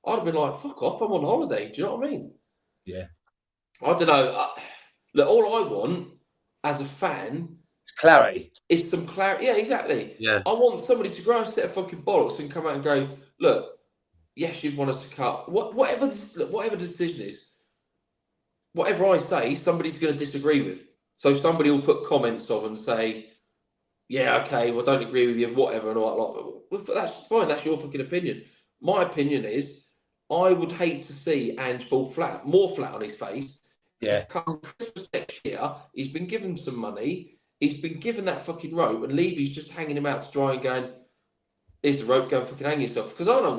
I'd have been like, fuck off, I'm on holiday. Do you know what I mean? Yeah. I don't know. Look, all I want as a fan clarity. Is some clarity. Yeah, exactly. Yeah. I want somebody to grow a set of fucking bollocks and come out and go, look. Yes, you'd want us to cut. Whatever the decision is, whatever I say, somebody's going to disagree with. So somebody will put comments on and say, yeah, okay, well, don't agree with you, whatever, and all that. Well, that's fine. That's your fucking opinion. My opinion is, I would hate to see Ange fall more flat on his face. Yeah. Come Christmas next year, he's been given some money. He's been given that fucking rope, and Levy's just hanging him out to dry and going, here's the rope, go and fucking hang yourself. Because I don't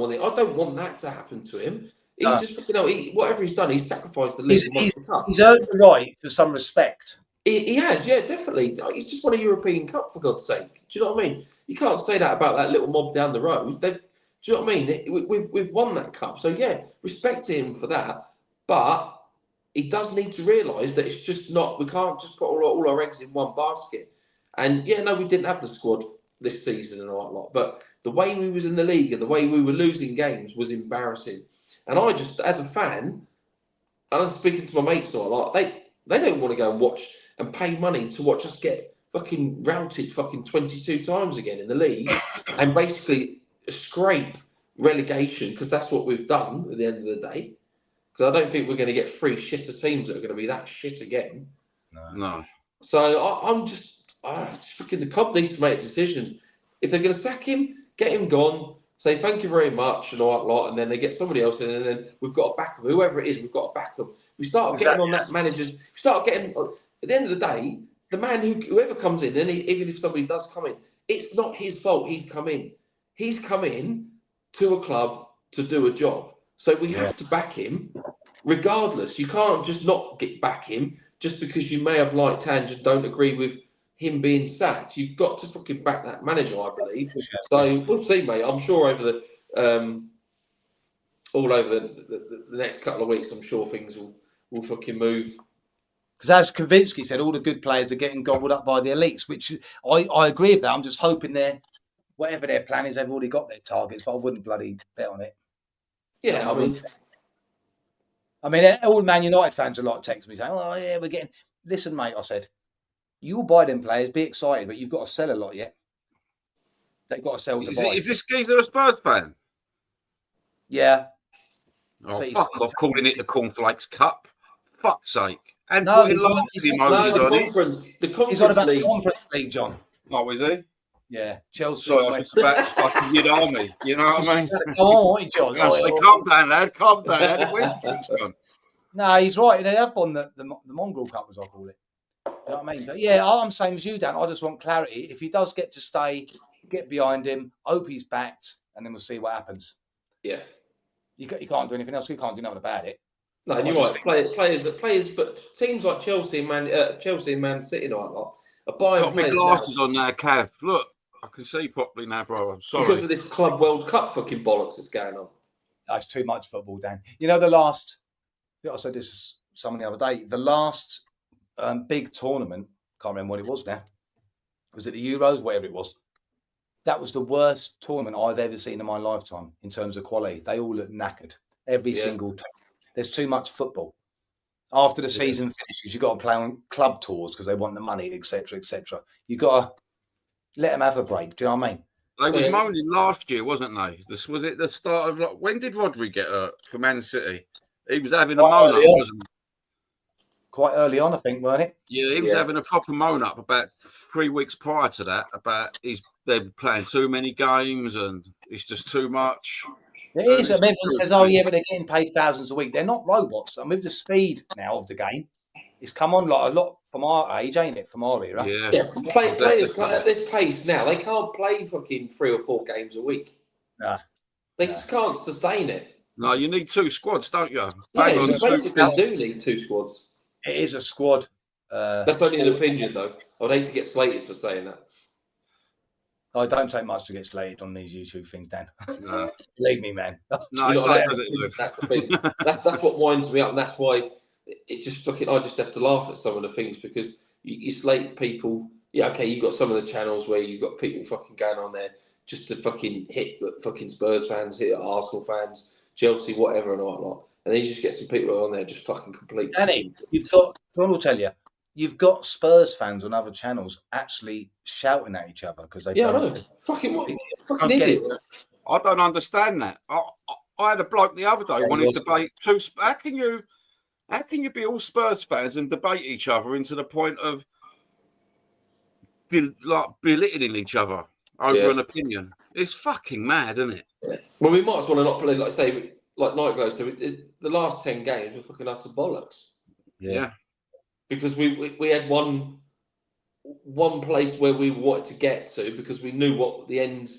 want that to happen to him. He's just fucking, whatever he's done, he's sacrificed the league. He's earned the right for some respect. He has, yeah, definitely. He's just won a European Cup, for God's sake. Do you know what I mean? You can't say that about that little mob down the road. Do you know what I mean? We've won that cup. So, yeah, respect him for that. But he does need to realise that it's just not, we can't just put all our eggs in one basket. And, yeah, no, we didn't have the squad this season and all that lot. But the way we was in the league and the way we were losing games was embarrassing. And I just, as a fan, and I'm speaking to my mates and all that lot, they don't want to go and watch and pay money to watch us get fucking routed fucking 22 times again in the league and basically scrape relegation, because that's what we've done at the end of the day. Because I don't think we're going to get 3 shitter teams that are going to be that shit again. No. So I'm just fucking, the club need to make a decision. If they're going to sack him, get him gone, say thank you very much and all that lot, and then they get somebody else in, and then we've got to back them. Whoever it is, we've got to back them. We start getting on that manager's. We start getting. At the end of the day, the man whoever comes in, and even if somebody does come in, it's not his fault. He's come in. He's come in to a club to do a job. So we have to back him, regardless. You can't just not back him just because you may have liked Ange and don't agree with him being sacked. You've got to fucking back that manager, I believe. So we'll see, mate. I'm sure over the all over the next couple of weeks, I'm sure things will fucking move. Because as Kavinsky said, all the good players are getting gobbled up by the elites, which I agree with that. I'm just hoping whatever their plan is, they've already got their targets, but I wouldn't bloody bet on it. Yeah, I mean, all Man United fans are like texting me saying, "Oh yeah, we're getting." Listen, mate, I said, you'll buy them players, be excited, but you've got to sell a lot yet. They've got to sell to buy. Is this geezer a Spurs fan? Yeah. Oh, fuck off calling it the Cornflakes Cup. Fuck's sake. And no, putting laughing emojis on it. He's on about the Conference League, John. Oh, is he? Yeah, Chelsea. Sorry, I was just about to fucking hit army. You know what I mean? Come on, John. Calm down, lad. Calm down. Where's John? No, he's right. They have won the Mongrel Cup, as I call it. You know what I mean? But yeah, I'm same as you, Dan. I just want clarity. If he does get to stay, get behind him, hope he's backed, and then we'll see what happens. Yeah. You can't do anything else. You can't do nothing about it. No, and you're right. Players, but teams like Chelsea and Man City and all that lot are buying got my glasses on now, Cav. Look, I can see properly now, bro. I'm sorry. Because of this Club World Cup fucking bollocks that's going on. That's too much football, Dan. You know, I said this to someone the other day, the last big tournament, can't remember what it was now. Was it the Euros, whatever it was? That was the worst tournament I've ever seen in my lifetime in terms of quality. They all look knackered. Every single time. There's too much football. After the season finishes, you've got to play on club tours because they want the money, etc., etc. You've got to let them have a break. Do you know what I mean? They was moaning last year, wasn't they? Was it the start of... When did Rodri get hurt for Man City? He was having a moan-up, wasn't quite early on, I think, weren't it? Yeah, he was having a proper moan up about 3 weeks prior to that about they're playing too many games and it's just too much. It is. And everyone says, "Oh yeah, but they're getting paid thousands a week." They're not robots. And with the speed now of the game, it's come on like a lot from our age, ain't it? From our era. Yeah. Players at this pace now, they can't play fucking 3 or 4 games a week. Nah. They just can't sustain it. No, you need 2 squads, don't you? Yeah, you basically do need 2 squads. It is a squad. That's only an opinion, though. I'd hate to get slated for saying that. I don't take much to get slated on these YouTube things, Dan. No. Believe me, man. No, that's the thing. That's what winds me up, and that's why it just fucking. I just have to laugh at some of the things because you slate people. Yeah, okay, you've got some of the channels where you've got people fucking going on there just to fucking hit fucking Spurs fans, hit Arsenal fans, Chelsea, whatever, and all that. And then you just get some people on there just fucking complete. Danny, Ron will tell you, you've got Spurs fans on other channels actually shouting at each other because they I know. Fucking idiots. I don't understand that. I had a bloke the other day wanted to debate two. How can you be all Spurs fans and debate each other into the point of belittling each other over an opinion? It's fucking mad, isn't it? Yeah. Well, we might as well not play, like say, like Nightglow. So the last 10 games were fucking utter bollocks. Yeah. Because we had one place where we wanted to get to because we knew what the end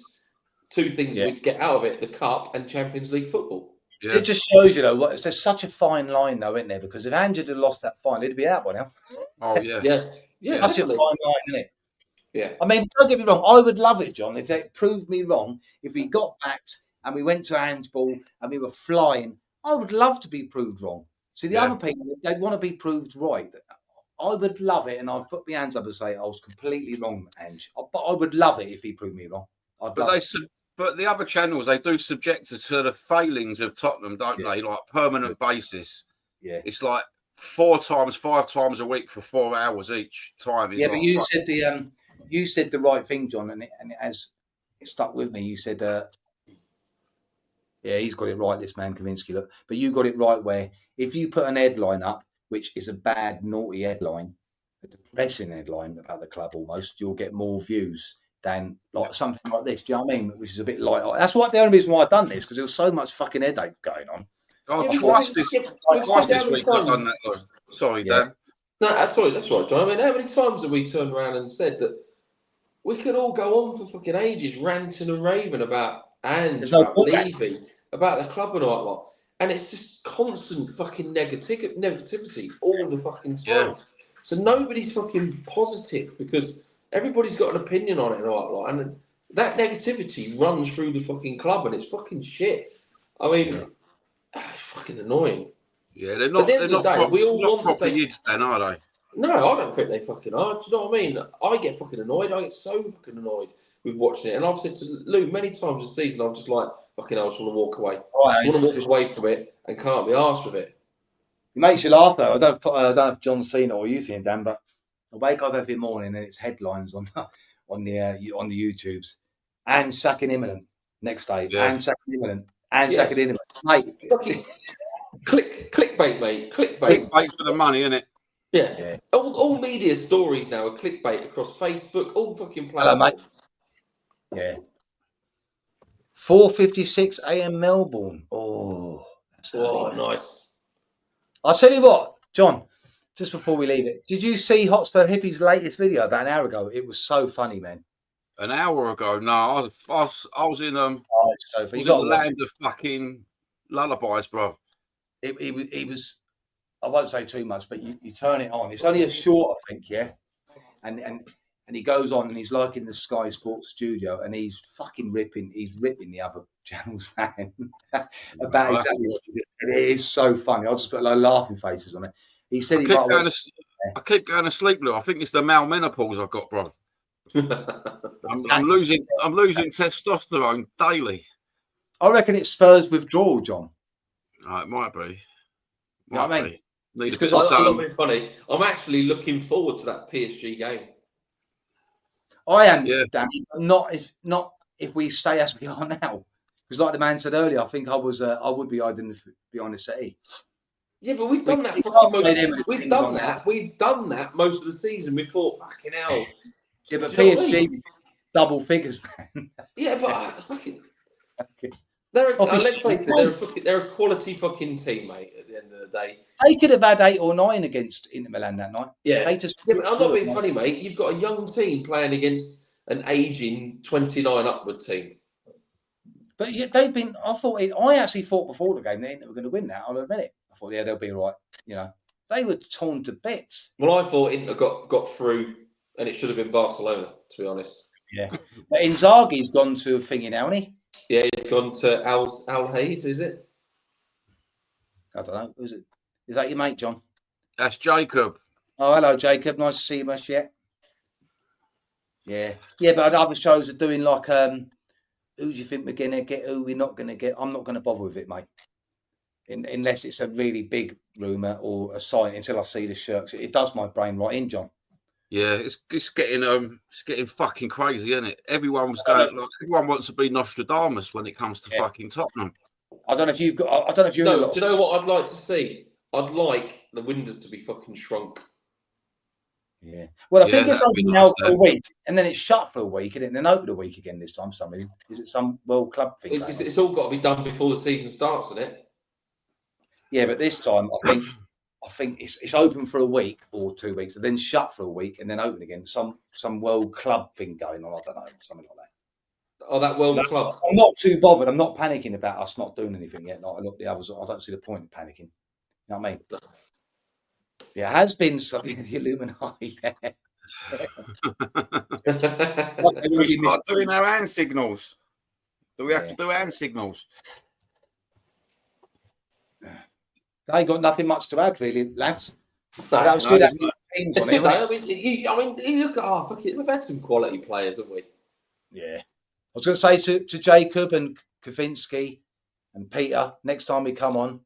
2 things we'd get out of it: the cup and Champions League football. Yeah. It just shows you though there's such a fine line though, isn't there? Because if Angel had lost that final, he'd be out by now. Oh yeah, yeah. Such a fine line, isn't it? Yeah. I mean, don't get me wrong. I would love it, John, if they proved me wrong. If we got backed and we went to handball and we were flying, I would love to be proved wrong. See, the other people, they want to be proved right. I would love it, and I'd put my hands up and say I was completely wrong, Ange. But I would love it if he proved me wrong. But the other channels, they do subject us to the failings of Tottenham, don't they? Like permanent basis. Yeah, it's like 4 times, 5 times a week for 4 hours each time. Yeah, but you said the right thing, John, and it has stuck with me. You said, yeah, he's got it right, this man Kavinsky. Look, but you got it right where if you put an headline up, which is a bad, naughty headline, a depressing headline about the club almost, you'll get more views than like something like this. Do you know what I mean? Which is a bit light. That's the only reason why I've done this, because there was so much fucking headache going on. Oh, twice this week I've done that though. Sorry, Dan. No, that's right, John. I mean, how many times have we turned around and said that we could all go on for fucking ages ranting and raving about about Levy, about the club and all that, and it's just constant fucking negativity all the fucking time. Yeah. So nobody's fucking positive because everybody's got an opinion on it and all that, and that negativity runs through the fucking club, and it's fucking shit. I mean, it's fucking annoying. Yeah, they're not. They're not proper yids, then, are they? No, I don't think they fucking are. Do you know what I mean? I get fucking annoyed. I get so fucking annoyed with watching it, and I've said to Lou many times this season, I'm just like, fucking, I just want to walk away. I want to walk away from it and can't be arsed with it. It makes you laugh though. I don't know if John's seen it or you've seen it, Dan, but I wake up every morning and it's headlines on the YouTubes. And sacking imminent next day. Yeah. And sacking imminent. And sacking imminent. Mate. Clickbait, mate. Clickbait for the money, innit? Yeah. All media stories now are clickbait across Facebook, all fucking platforms. Yeah. 4:56 a.m. Melbourne. Oh, that's nice. I'll tell you what, John, just before we leave it, did you see Hotspur Hippie's latest video about an hour ago? It was so funny, man. An hour ago? No, I was in you got the land of fucking lullabies, bro. He was. I won't say too much, but you turn it on. It's only a short, I think, yeah. And he goes on and he's like in the Sky Sports studio and he's fucking ripping. He's ripping the other channels, man. About exactly what you did. It is so funny. I'll just put like laughing faces on it. He said I keep going to sleep, Lou. I think it's the male menopause I've got, bro. I'm losing testosterone daily. I reckon it's Spurs withdrawal, John. It might be. You know what I mean? Because I'm not being funny. I'm actually looking forward to that PSG game. I am, Danny. Not if we stay as we are now. Because like the man said earlier, I think I would be hiding behind the city. Yeah, but we've done that. We've done that most of the season. We thought, fucking hell. Yeah, but PSG double figures, man. Yeah, but fucking. They're a quality fucking team, mate. At the end of the day, they could have had 8 or 9 against Inter Milan that night. Yeah, but I'm not being funny, mate. You've got a young team playing against an aging 29 upward team. But yeah, they've been. I actually thought before the game that Inter were going to win that. I'll admit it. I thought, yeah, they'll be all right. You know, they were torn to bits. Well, I thought Inter got through, and it should have been Barcelona, to be honest. Yeah, but Inzaghi's gone to a thingy now, hasn't he? Yeah, he's gone to Al Haid, is it? I don't know. Who's it? Is that your mate, John? That's Jacob. Oh, hello, Jacob. Nice to see you, much yet. Yeah. Yeah, but other shows are doing like, who do you think we're going to get, who we're not going to get? I'm not going to bother with it, mate. Unless it's a really big rumour or a sign until I see the shirts. It does my brain right in, John. Yeah, it's getting fucking crazy, isn't it? Everyone wants to be Nostradamus when it comes to fucking Tottenham. I don't know if you've got. I don't know if you're. No, do you know what I'd like to see? I'd like the windows to be fucking shrunk. Yeah. Well, I think it's open now for a week, and then it's shut for a week, and then open a week again this time. Something is it some World Club thing? It's all got to be done before the season starts, isn't it? Yeah, but this time I think it's open for a week or 2 weeks, and then shut for a week, and then open again. Some World Club thing going on. I don't know, something like that. Oh, that World Club. I'm not too bothered. I'm not panicking about us not doing anything yet. Like a lot of the others, I don't see the point in panicking. You know what I mean? Yeah, it has been something the Illuminati. Yeah. We start doing our hand signals. Do we have to do hand signals? They got nothing much to add, really, lads. That was good. Teams on it, I mean, you look at we've had some quality players, haven't we? Yeah. I was going to say to Jacob and Kavinsky and Peter, next time we come on,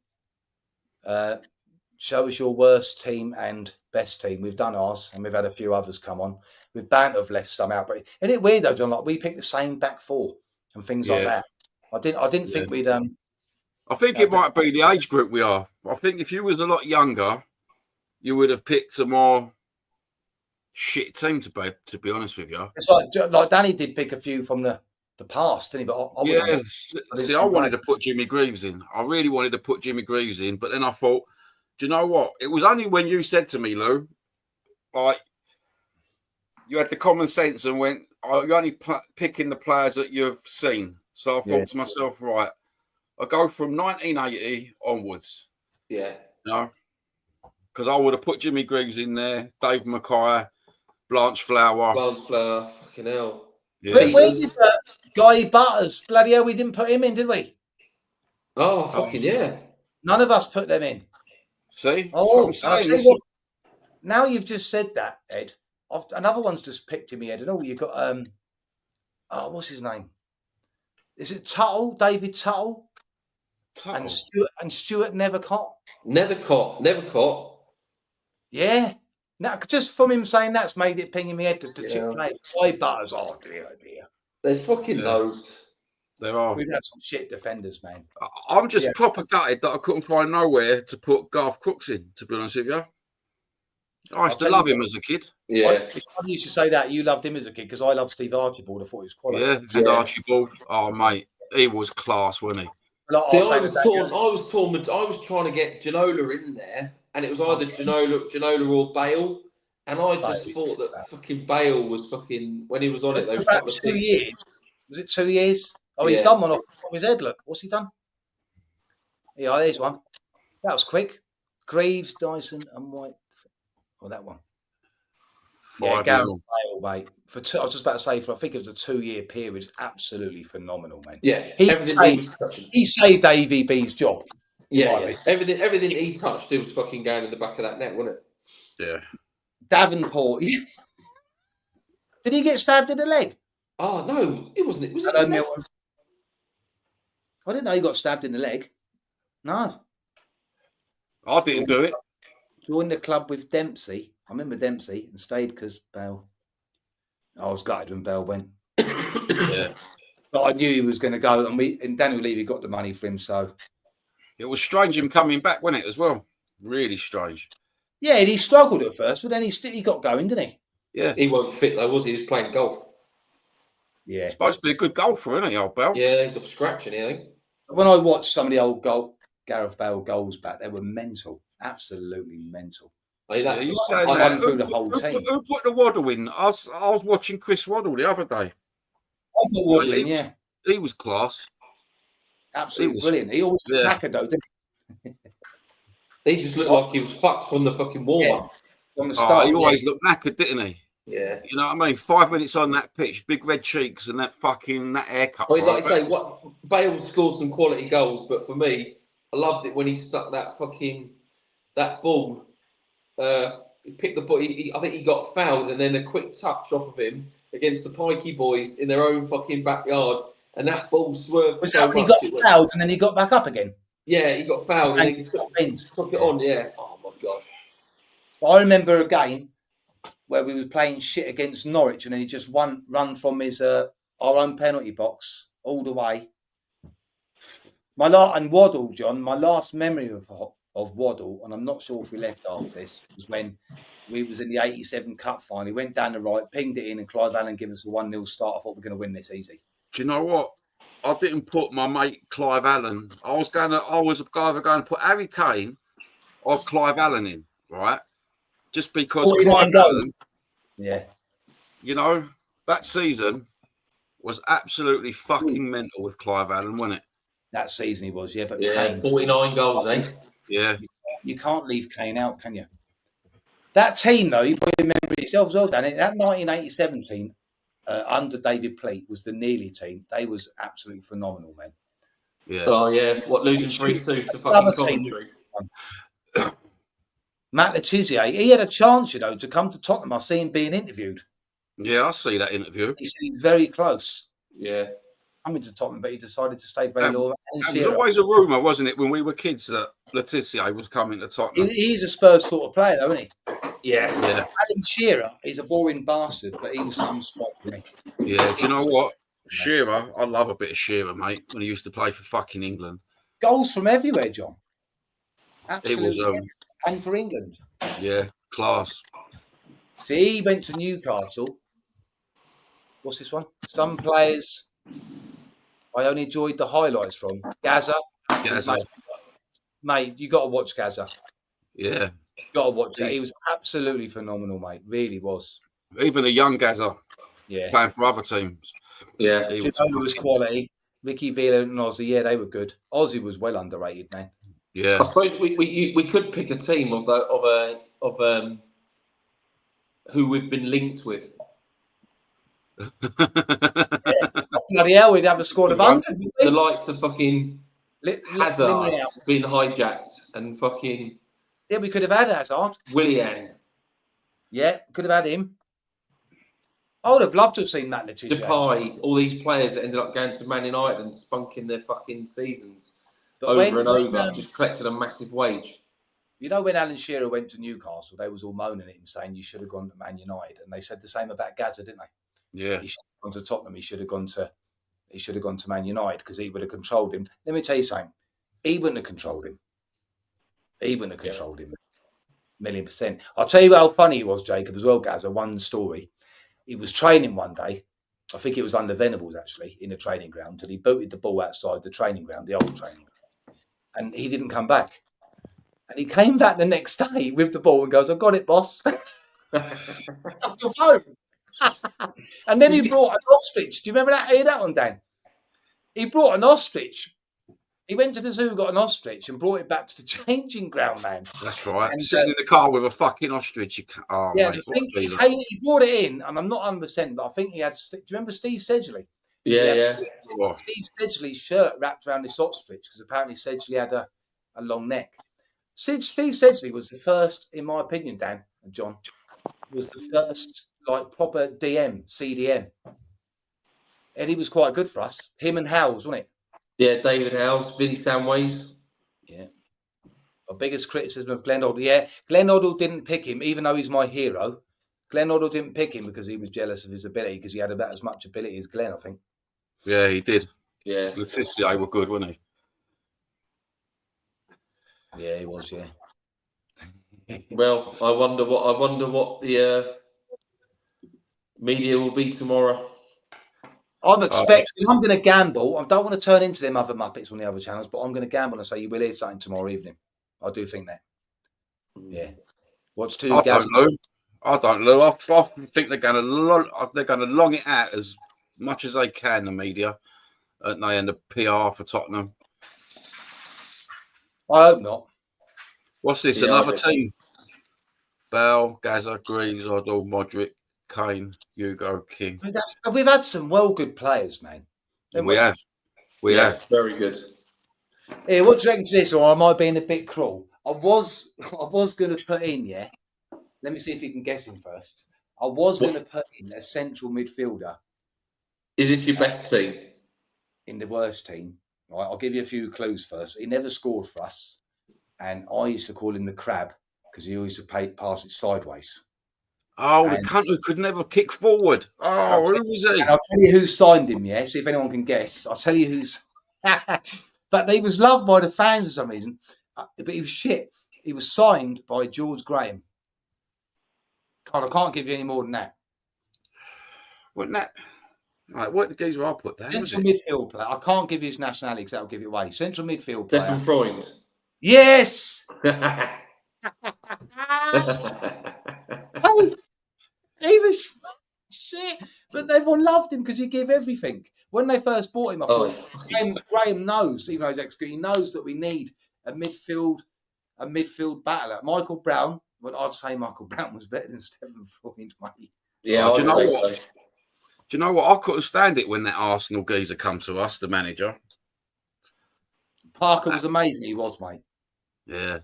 show us your worst team and best team. We've done ours, and we've had a few others come on. We've bound to have left some out, but isn't it weird though, John? Like we picked the same back four and things like that. I didn't think we'd. I think it might be the age group we are. I think if you was a lot younger, you would have picked a more shit team to be honest with you. It's like Danny did pick a few from the past, didn't he? But I wanted to put Jimmy Greaves in. I really wanted to put Jimmy Greaves in, but then I thought, do you know what? It was only when you said to me, Lou, like you had the common sense and went, you're only picking the players that you've seen. So I thought to myself, right, I go from 1980 onwards. Yeah. No, because I would have put Jimmy Greaves in there, Dave Mackay, Blanche Flower. Fucking hell. Yeah. Where did Guy Butters? Bloody hell, we didn't put him in, did we? Oh, fucking yeah. None of us put them in. See? Now you've just said that, Ed. Another one's just picked in my head. And you've got what's his name? Is it Tuttle? David Tuttle? And Stuart Nevercott. Nevercott. Yeah. Now, just from him saying that's made it ping in my head to chip play. Guy Butters. Oh dear. There's fucking loads. There are. We've had some shit defenders, man. I'm just proper gutted that I couldn't find nowhere to put Garth Crooks in, to be honest with you. I used to love him as a kid. Yeah. It's funny you should say that. You loved him as a kid because I loved Steve Archibald. I thought he was quality. Yeah, Archibald. Oh, mate. He was class, wasn't he? See, I was trying to get Ginola in there, and it was either Ginola or Bale. And I just thought that fucking Bale was fucking, when he was on it, for about 2 years. Was it 2 years? Oh, he's done one off the top of his head. Look, what's he done? Yeah, there's one. That was quick. Greaves, Dyson, and White. Oh, that one. Gareth Bale, mate. I was just about to say, I think it was a 2 year period. It's absolutely phenomenal, man. Yeah, he saved AVB's job. Yeah. Everything he touched, it was fucking going in the back of that net, wasn't it? Yeah. Davenport. Did he get stabbed in the leg? Oh no, it wasn't. Was it? I didn't know he got stabbed in the leg. No. I didn't do it. Joined the club with Dempsey. I remember Dempsey and stayed because Bale. I was gutted when Bale went. Yeah. But I knew he was going to go, and Daniel Levy got the money for him. So it was strange him coming back, wasn't it, as well? Really strange. Yeah, and he struggled at first, but then he got going, didn't he? Yeah. He wasn't fit though, was he? He was playing golf. Yeah. He's supposed to be a good golfer, isn't he, old Bell? Yeah, he's off scratching, I think. When I watched some of the old Gareth Bale goals back, they were mental. Absolutely mental. I mean, that's you I went through the whole team. Who put the Waddle in? I was watching Chris Waddle the other day. I put Waddle in, yeah. He was class. Absolutely brilliant. He always was knackered, though, didn't he? He just looked like he was fucked from the fucking warm-up. From the start. He always looked knackered, didn't he? Yeah. You know what I mean? 5 minutes on that pitch, big red cheeks and that haircut. I mean, like I say, Bale scored some quality goals, but for me, I loved it when he stuck that ball. He picked the ball. I think he got fouled, and then a quick touch off of him against the Pikey boys in their own fucking backyard, and that ball swerved. Was that when he got fouled and then he got back up again? Yeah, he got fouled and he took it on. Yeah. Oh my god. I remember a game where we was playing shit against Norwich, and then he just run from his our own penalty box all the way. And Waddle, John, my last memory of Waddle, and I'm not sure if we left after this, was when we was in the 87 Cup final. He went down the right, pinged it in, and Clive Allen gave us a 1-0 start. I thought we're going to win this easy. Do you know what? I didn't put my mate Clive Allen. I was either going to put Harry Kane or Clive Allen in, right? Just because Clive Allen, yeah, you know, that season was absolutely fucking mental with Clive Allen, wasn't it? That season he was, yeah. But yeah, Kane, 49 goals, eh? Yeah. You can't leave Kane out, can you? That team, though, you probably remember it yourself as well, Danny. That 1987 team under David Pleat was the Nearly team. They was absolutely phenomenal, man. Yeah. Oh yeah, what losing 3-2 to fucking Coventry. Matt Letizia, he had a chance, you know, to come to Tottenham. I see him being interviewed. Yeah, I see that interview. He said he was very close. Yeah. Coming to Tottenham, but he decided to stay very loyal. It was always a rumour, wasn't it, when we were kids, that Letizia was coming to Tottenham. He's a Spurs sort of player, though, isn't he? Yeah. Alan Shearer, he's a boring bastard, but he was some strike for me. Yeah, do you know what? Shearer, I love a bit of Shearer, mate, when he used to play for fucking England. Goals from everywhere, John. Absolutely. It was, and for England. Yeah, class. See, he went to Newcastle. What's this one? Some players I only enjoyed the highlights from. Gaza. Mate, you got to watch Gaza. Yeah. You got to watch that. He was absolutely phenomenal, mate. Really was. Even a young Gaza. Yeah. Playing for other teams. Yeah. Do you know who was quality? Ricky Beale and Ozzy. Yeah, they were good. Ozzy was well underrated, man. Yeah. I suppose we could pick a team of who we've been linked with. Bloody hell, we'd have a squad of 100. The likes of fucking Hazard being hijacked and fucking. Yeah, we could have had Hazard. Willian. Yeah, could have had him. I would have loved to have seen Matt Letizia. Depay, all these players that ended up going to Man United and spunking their fucking seasons over and over, just collected a massive wage. You know, when Alan Shearer went to Newcastle, they was all moaning at him, saying you should have gone to Man United, and they said the same about Gaza, didn't they? Yeah, he should have gone to Tottenham. He should have gone to Man United because he would have controlled him. Let me tell you something. He wouldn't have controlled him. He wouldn't have controlled him. 1,000,000%. I'll tell you how funny he was, Jacob, as well, Gaza. One story. He was training one day. I think it was under Venables, actually, in the training ground, and he booted the ball outside the training ground, the old training ground, and he didn't come back. And he came back the next day with the ball and goes, "I got it, boss." And then he brought an ostrich. Do you remember that? Hear that one, Dan? He brought an ostrich. He went to the zoo, got an ostrich, and brought it back to the changing ground, man. That's right. And sitting in the car with a fucking ostrich. Oh, yeah, mate, he brought it in, and I'm not 100%, but I think he had. Do you remember Steve Sedgley? Yeah. Steve Sedgley's shirt wrapped around this ostrich because apparently Sedgley had a long neck. Steve Sedgley was the first, in my opinion, Dan and John, was the first like proper CDM. And he was quite good for us. Him and Howes, wasn't it? Yeah, David Howes, Vinny Samways. Yeah. Our biggest criticism of Glenn Hoddle. Yeah, Glenn Hoddle didn't pick him, even though he's my hero. Glenn Hoddle didn't pick him because he was jealous of his ability, because he had about as much ability as Glenn, I think. Yeah, he did. Yeah. Letizia were good, weren't he? Yeah, he was, yeah. Well, I wonder what the media will be tomorrow. I'm expecting. I'm going to gamble. I don't want to turn into them other Muppets on the other channels, but I'm going to gamble and say you will hear something tomorrow evening. I do think that. Yeah. What's two? I don't know. I think they're going to long it out as much as they can. The media, and the PR for Tottenham. I hope not. What's this? Yeah, Another team? Bell, Gaza, Greaves, Odell, Modric, Kane, Hugo, King. I mean, we've had some good players, man. We have. We have. Very good. Here, what do you reckon to this? Or am I being a bit cruel? I was going to put in, yeah. Let me see if you can guess him first. I was going to put in a central midfielder. Is this your best team? In the worst team. Right, I'll give you a few clues first. He never scored for us. And I used to call him the crab because he always pass it sideways. Oh, the cunt who could never kick forward. Oh, who was he? And I'll tell you who signed him, yeah? See if anyone can guess. I'll tell you who's... But he was loved by the fans for some reason. But he was shit. He was signed by George Graham. God, I can't give you any more than that. Wasn't that? Right, what the geezer I put down? Central midfield player. I can't give you his nationality because that'll give it away. Central midfield player. Stefan Freund. Yes! Oh, he was shit. But everyone loved him because he gave everything. When they first bought him, I thought, Graham knows, even though he's ex-good, he knows that we need a midfield battler. Michael Brown, well, I'd say Michael Brown was better than Stefan Freund, mate. Yeah, do you know what? Do you know what? I couldn't stand it when that Arsenal geezer come to us, the manager. Parker was amazing, he was, mate. Yeah.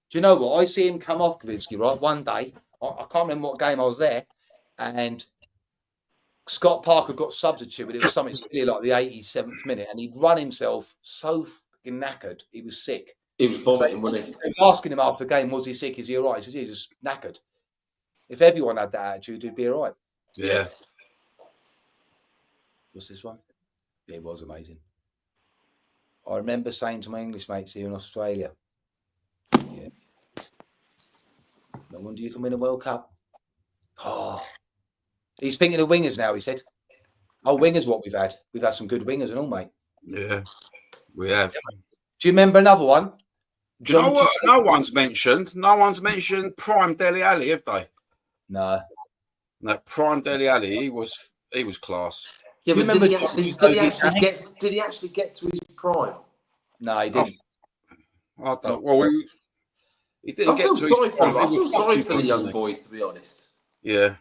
Do you know what? I see him come off Kavinsky, right? One day, I can't remember what game I was there, and Scott Parker got substituted. It was something silly like the 87th minute, and he'd run himself so fucking knackered. He was sick. He was vomiting, wasn't he? They was asking him after the game, was he sick? Is he all right? He said, he's just knackered. If everyone had that attitude, he'd be all right. Yeah. What's this one? Yeah, it was amazing. I remember saying to my English mates here in Australia, yeah, no wonder you can win a World Cup. Oh, he's thinking of wingers now, he said. Oh, wingers, what we've had. We've had some good wingers and all, mate. Yeah, we have. Do you remember another one? Do you know what? No one's mentioned Prime Dele Alli, have they? No. No, Prime Dele Alli, he was class. Yeah, but did he actually get to his prime? No, he didn't. I don't. Well, he didn't get to his prime. I feel sorry for the young boy, to be honest. Yeah.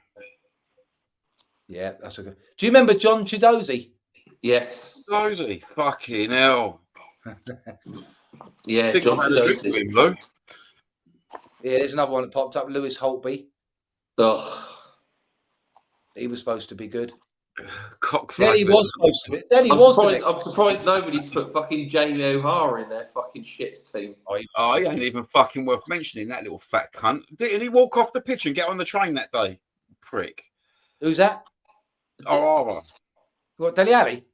Yeah, that's a good. Do you remember John Chidozie? Yes. Chidozie, fucking hell. Yeah, John Chidozie. Yeah, there's another one that popped up. Lewis Holtby. Oh. He was supposed to be good. Cockfight. He was supposed to be. I'm surprised nobody's put fucking Jamie O'Hara in their fucking shit team. Oh, he ain't even fucking worth mentioning, that little fat cunt. Didn't he walk off the pitch and get on the train that day? Prick. Who's that? O'Hara. What, Dele Alli?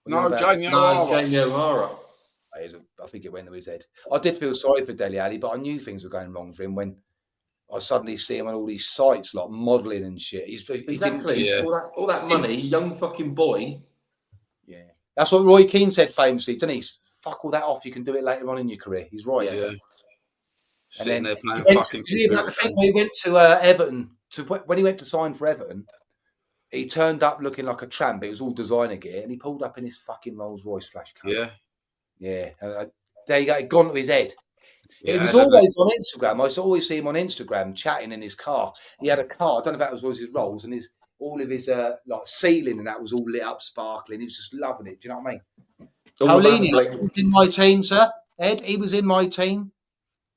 No, Jamie O'Hara. No, Jamie O'Hara. I think it went to his head. I did feel sorry for Dele Alli, but I knew things were going wrong for him when I suddenly see him on all these sites, like modelling and shit. Exactly. All that money, young fucking boy. Yeah. That's what Roy Keane said famously, didn't he? Fuck all that off. You can do it later on in your career. He's right. Yeah. Sitting there playing fucking. When he went to Everton, when he went to sign for Everton, he turned up looking like a tramp. It was all designer gear, and he pulled up in his fucking Rolls Royce flash car. Yeah. Yeah. There you go. It gone to his head. Yeah, it was always on Instagram. I used to always see him on Instagram chatting in his car. He had a car. I don't know if that was his Rolls, and all of his like ceiling and that was all lit up, sparkling. He was just loving it. Do you know what I mean? Paulinho was in my team, sir. Ed, he was in my team.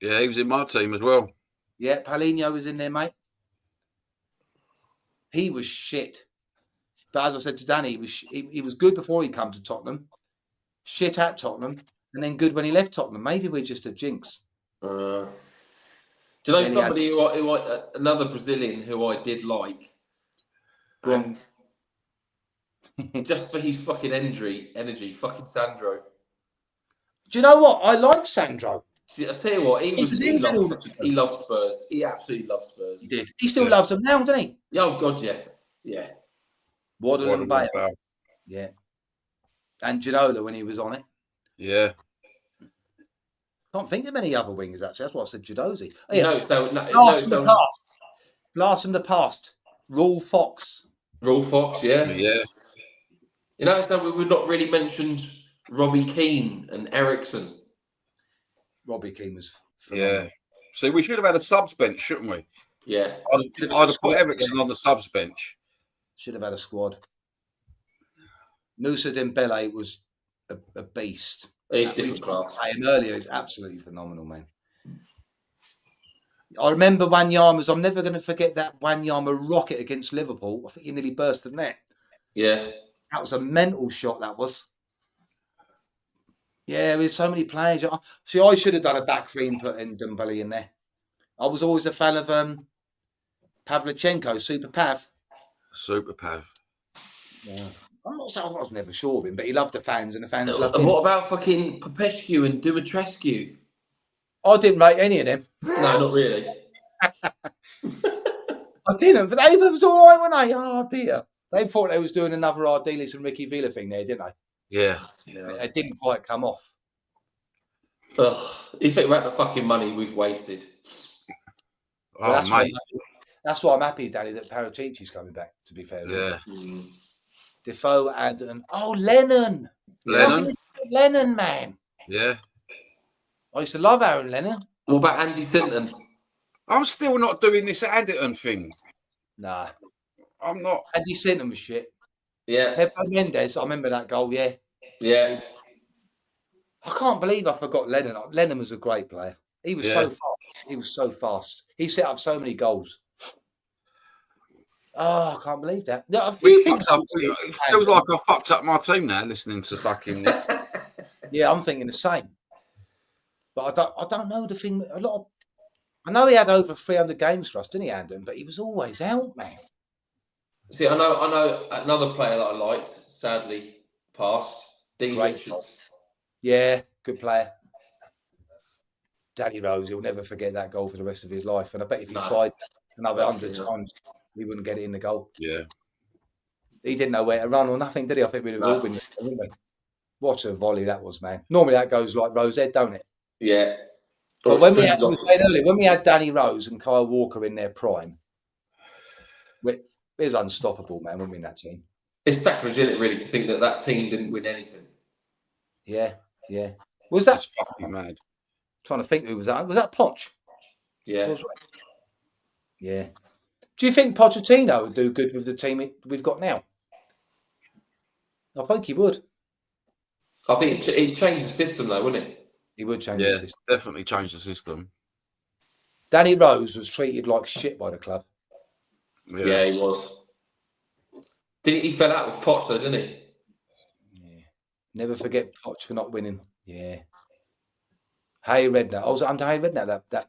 Yeah, he was in my team as well. Yeah, Paulinho was in there, mate. He was shit. But as I said to Danny, he was good before he came to Tottenham. Shit at Tottenham. And then good when he left Tottenham. Maybe we're just a jinx. Do you know somebody who another Brazilian who I did like? And just for his fucking energy, fucking Sandro. Do you know what? I like Sandro. See, I tell you what, he loves Spurs. He absolutely loves Spurs. He did. He still loves them now, doesn't he? Oh God, yeah, yeah. Waddle and Bale. Yeah. And Ginola when he was on it. Yeah. Can't think of any other wingers, actually. That's what I said, Judozi. Oh, yeah. Blast from the past. Raul Fox. Yeah. Yeah. You notice that we've not really mentioned Robbie Keane and Ericsson. Robbie Keane was phenomenal. Yeah. See, we should have had a subs bench, shouldn't we? Yeah. I'd have put Ericsson on the subs bench. Should have had a squad. Moussa Dembele was a beast. He's different class. Him earlier is absolutely phenomenal, man. I remember Wanyama's. I'm never going to forget that Wanyama rocket against Liverpool. I think he nearly burst the net. Yeah. That was a mental shot, that was. Yeah, there's so many players. See, I should have done a back three and put in Dembele in there. I was always a fan of Pavlyuchenko, Super Pav. Super Pav. Yeah. I was never sure of him, but he loved the fans and the fans loved him. And what about fucking Popescu and Dumitrescu? I didn't rate any of them. No, not really. I didn't, but they was all right, weren't they? Oh, dear. They thought they was doing another Ardiles and Ricky Villa thing there, didn't they? Yeah. It didn't quite come off. Ugh. You think about the fucking money we've wasted. Oh, mate. That's why I'm happy, Danny, that Paratici's coming back, to be fair. Yeah. Defoe and Lennon. Lennon, man. Yeah. I used to love Aaron Lennon. What about Andy Sinton? I'm still not doing this Anderton thing. Nah. I'm not. Andy Sinton was shit. Yeah. Pepe Mendes, I remember that goal, yeah. Yeah. I can't believe I forgot Lennon. Lennon was a great player. He was so fast. He was so fast. He set up so many goals. Oh, I can't believe that. It feels like I fucked up my team now listening to fucking this. Yeah, I'm thinking the same. But I don't know the thing. I know he had over 300 games for us, didn't he, Andon? But he was always out, man. See, I know another player that I liked, sadly passed, Dean Richards. Yeah, good player. Danny Rose, he'll never forget that goal for the rest of his life. And I bet if he tried another 100 times, he wouldn't get it in the goal. Yeah. He didn't know where to run or nothing, did he? I think we'd have all been the same, wouldn't we? What a volley that was, man. Normally that goes like Rose Head, don't it? Yeah. But when we had Danny Rose and Kyle Walker in their prime, it was unstoppable, man, weren't we, in that team? It's sacrilege, isn't it, really, to think that team didn't win anything. Yeah, yeah. Was that... That's fucking mad. Trying to think who was that. Was that Poch? Yeah. Yeah. Do you think Pochettino would do good with the team we've got now? I think he would. I think he'd change the system, though, wouldn't he? He would change the system. Definitely change the system. Danny Rose was treated like shit by the club. Yeah, he was. He fell out with Poch, though, didn't he? Yeah. Never forget Poch for not winning. Yeah. Hey Redknapp. I was under Hey Redknapp. That.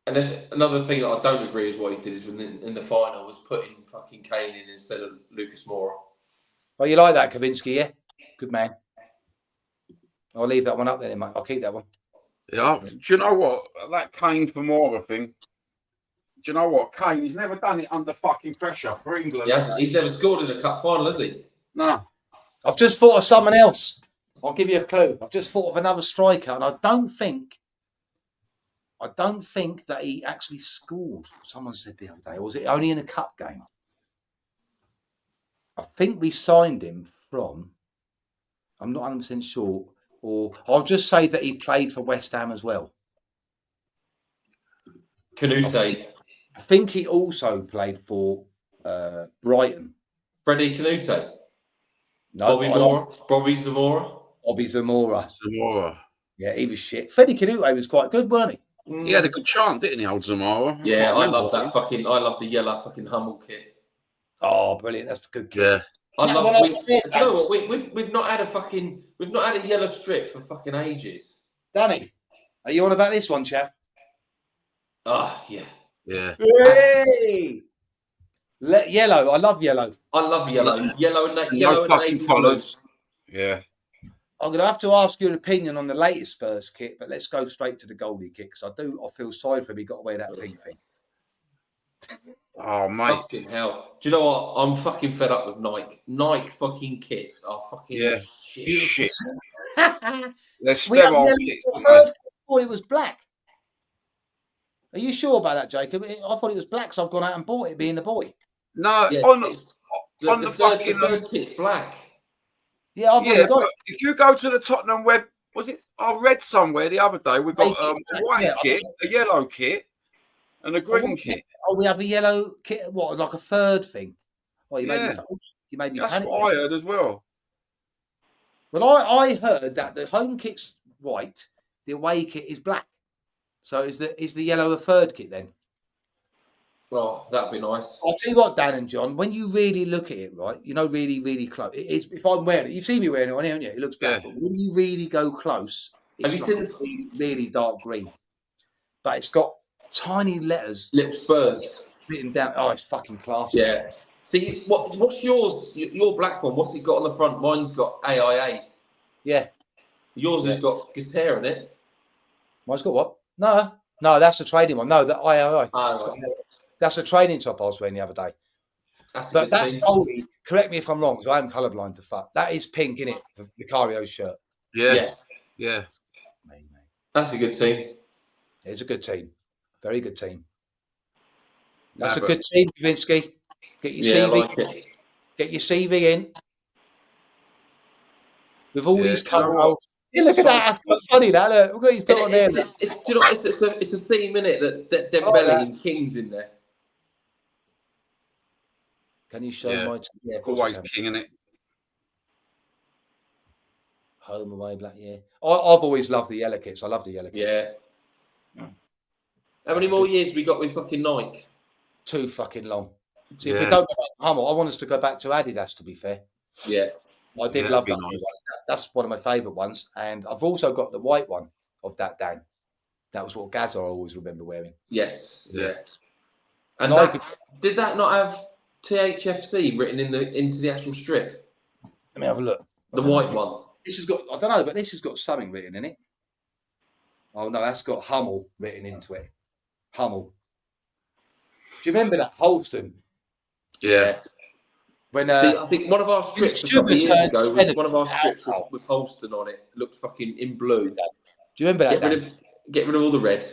And then another thing that I don't agree is what he did is when in the final was putting fucking Kane in instead of Lucas Moura. Oh, you like that, Kavinsky, yeah? Good man. I'll leave that one up there, mate. I'll keep that one. Yeah. Do you know what? That Kane for Moura thing. Do you know what? Kane, he's never done it under fucking pressure for England. Yes, he's never scored in a cup final, has he? No. I've just thought of someone else. I'll give you a clue. I've just thought of another striker, and I don't think that he actually scored. Someone said the other day, or was it only in a cup game? I think we signed him from, I'm not 100% sure, or I'll just say that he played for West Ham as well. Canute. I think he also played for Brighton. Freddie Canute. No, Bobby Zamora. Bobby Zamora. Yeah, he was shit. Freddie Canute was quite good, weren't he? He had a good chant, didn't he, old Zamora? Yeah, I love that fucking. I love the yellow fucking Hummel kit. Oh, brilliant! That's a good kit. Yeah. I love. Do you know what? We've not had a yellow strip for fucking ages. Danny, are you on about this one, chap? Ah, yeah. Yeah. Hey! Yellow. I love yellow. I love yellow. Yellow and no fucking colours. Yeah. I'm going to have to ask your opinion on the latest Spurs kit, but let's go straight to the Goldie kit because I feel sorry for him. He got to wear that pink thing. Oh, mate. Fucking hell. Do you know what? I'm fucking fed up with Nike. Nike fucking kits are fucking shit. They're sterile kits. I thought it was black. Are you sure about that, Jacob? I thought it was black, so I've gone out and bought it, being the boy. No, yeah, on the fucking... The third kit's black. Yeah, I've already got it. If you go to the Tottenham web, I read somewhere the other day, we've got a white kit, a yellow kit, and a green kit. Oh, we have a yellow kit. What, like a third thing? Oh, you made me That's panic. what I heard as well. Well, I heard that the home kit's white, the away kit is black. So is the yellow a third kit then? Oh, that'd be nice. I'll tell you what, Dan and John, when you really look at it, right, really, really close. It is. If I'm wearing it, you've seen me wearing it on here, haven't you? It looks black. But when you really go close, it's like really, really dark green. But it's got tiny letters, little Spurs written down. Oh, it's fucking class. Yeah. See, what's yours? Your black one. What's it got on the front? Mine's got AIA. Yeah. Yours has got Guitar in it. Mine's got what? No, that's the trading one. No, the III. That's a training top I was wearing the other day. But that Goldie, correct me if I'm wrong, because I am colourblind to fuck. That is pink, isn't it? Vicario's shirt. Yeah. That's a good team. It's a good team. Very good team. That's a good team, Kavinsky. Get your CV. I like it. Get your CV in. With all these colours. Yeah, look at that. That's funny, that. Look what he's put on there. It's the theme, isn't it? That Dembele and King's in there. Can you show my... Yeah, of course. Always King, innit? Home, away, black, I've always loved the yellow kits. I love the yellow kits. Yeah. How many more years we got with fucking Nike? Too fucking long. See, if we don't go back to Hummel, I want us to go back to Adidas, to be fair. Yeah. I did love that. Nice. That's one of my favourite ones. And I've also got the white one of that Dan. That was what Gazza I always remember wearing. Yes. Yeah. And did that not have THFC written into the actual strip? Let me have a look. The white one. This has got, I don't know, but this has got something written in it. Oh no, that's got Hummel written into it. Hummel. Do you remember that Holston? Yeah. When I think one of our strips a couple of years ago, one of our strips with Holston on it looked fucking in blue. Do you remember that? Get rid of all the red.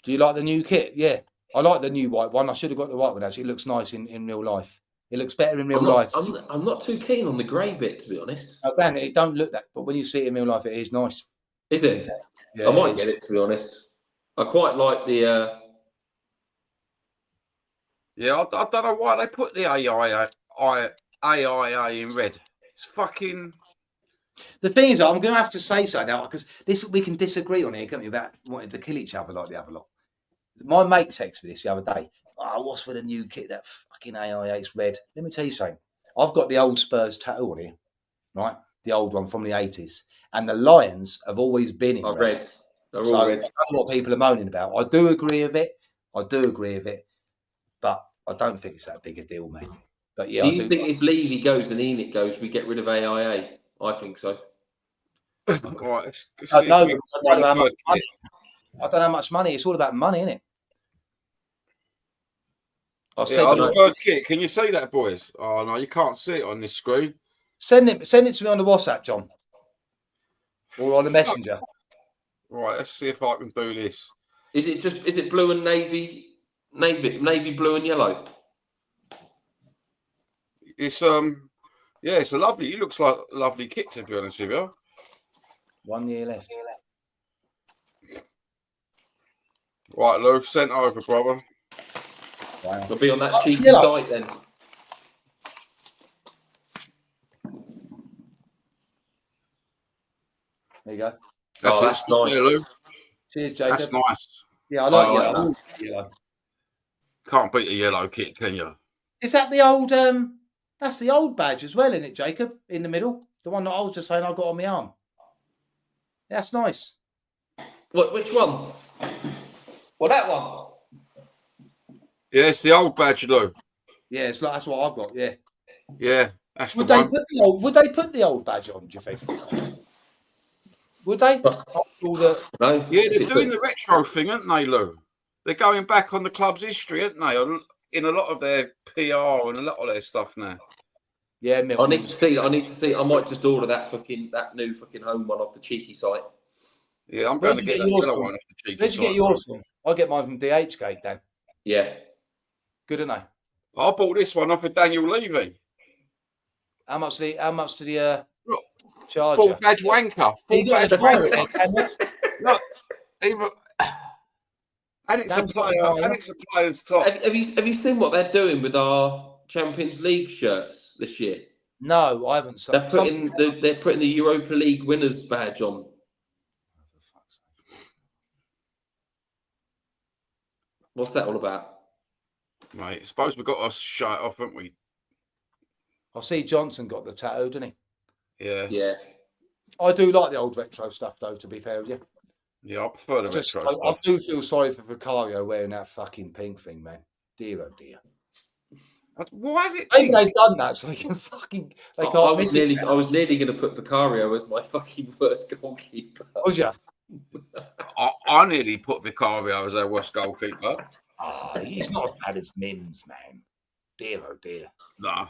Do you like the new kit? Yeah. I like the new white one. I should have got the white one actually. It looks nice in real life. It looks better in real life. I'm not too keen on the grey bit, to be honest. Oh, Dan, it don't look that, but when you see it in real life, it is nice. Is it? Yeah, I might get it, to be honest. I quite like the... Yeah, I don't know why they put the AIA in red. It's fucking... The thing is, I'm going to have to say so now, because we can disagree on here, can't we, without wanting to kill each other like the other lot. My mate texted me this the other day. Oh, what's with the new kit? That fucking AIA's red. Let me tell you something. I've got the old Spurs tattoo on here, right? The old one from the 80s. And the Lions have always been in red. They're all red. That's what people are moaning about. I do agree with it. But I don't think it's that big a deal, mate. But yeah, do you think if Levy goes and Enoch goes, we get rid of AIA? I think so. Right, I don't know how much money. It's all about money, isn't it? On the third kit, can you see that, boys? Oh no, you can't see it on this screen. Send it to me on the WhatsApp, John, or on the Messenger. Right, let's see if I can do this. Is it blue and navy blue and yellow? It's it's a lovely. It looks like a lovely kit, to be honest with you. 1 year left. Right, Lou, sent over, brother. Wow. We'll be on that cheeky diet then. There you go. That's nice. Yeah, Lou. Cheers, Jacob. That's nice. Yeah, I like yellow. Can't beat a yellow kit, can you? Is that the old? That's the old badge as well, isn't it, Jacob? In the middle, the one that I was just saying I got on my arm. That's nice. What? Which one? Well, that one. Yeah, it's the old badge, Lou. Yeah, it's like that's what I've got. Yeah. Yeah, That's Would the they one. put the old badge on? Do you think? Would they? All the... No. Yeah, they're doing the retro thing, aren't they, Lou? They're going back on the club's history, aren't they? In a lot of their PR and a lot of their stuff now. Yeah, I need to see. I might just order that new fucking home one off the cheeky site. Yeah, I'm going to get that yellow one off the cheeky Where'd you get yours from? I get mine from DHgate, Dan. Yeah. Good, isn't I bought this one off of Daniel Levy. How much did the charger? Full badge wanker. Full badge wanker. Look, and it's a player's top. Have you seen what they're doing with our Champions League shirts this year? No, I haven't. They're putting the Europa League winners badge on. What's that all about? Mate, I suppose we got us shut off, haven't we? I see Johnson got the tattoo, didn't he? Yeah. Yeah. I do like the old retro stuff, though, to be fair with you. Yeah, I prefer the retro stuff. I do feel sorry for Vicario wearing that fucking pink thing, man. Dear, oh dear. Why is it? Maybe they've done that so they can fucking... I was nearly going to put Vicario as my fucking worst goalkeeper. Was you? I nearly put Vicario as our worst goalkeeper. Oh, he's not as bad as Mims, man. Dear, oh dear. Nah.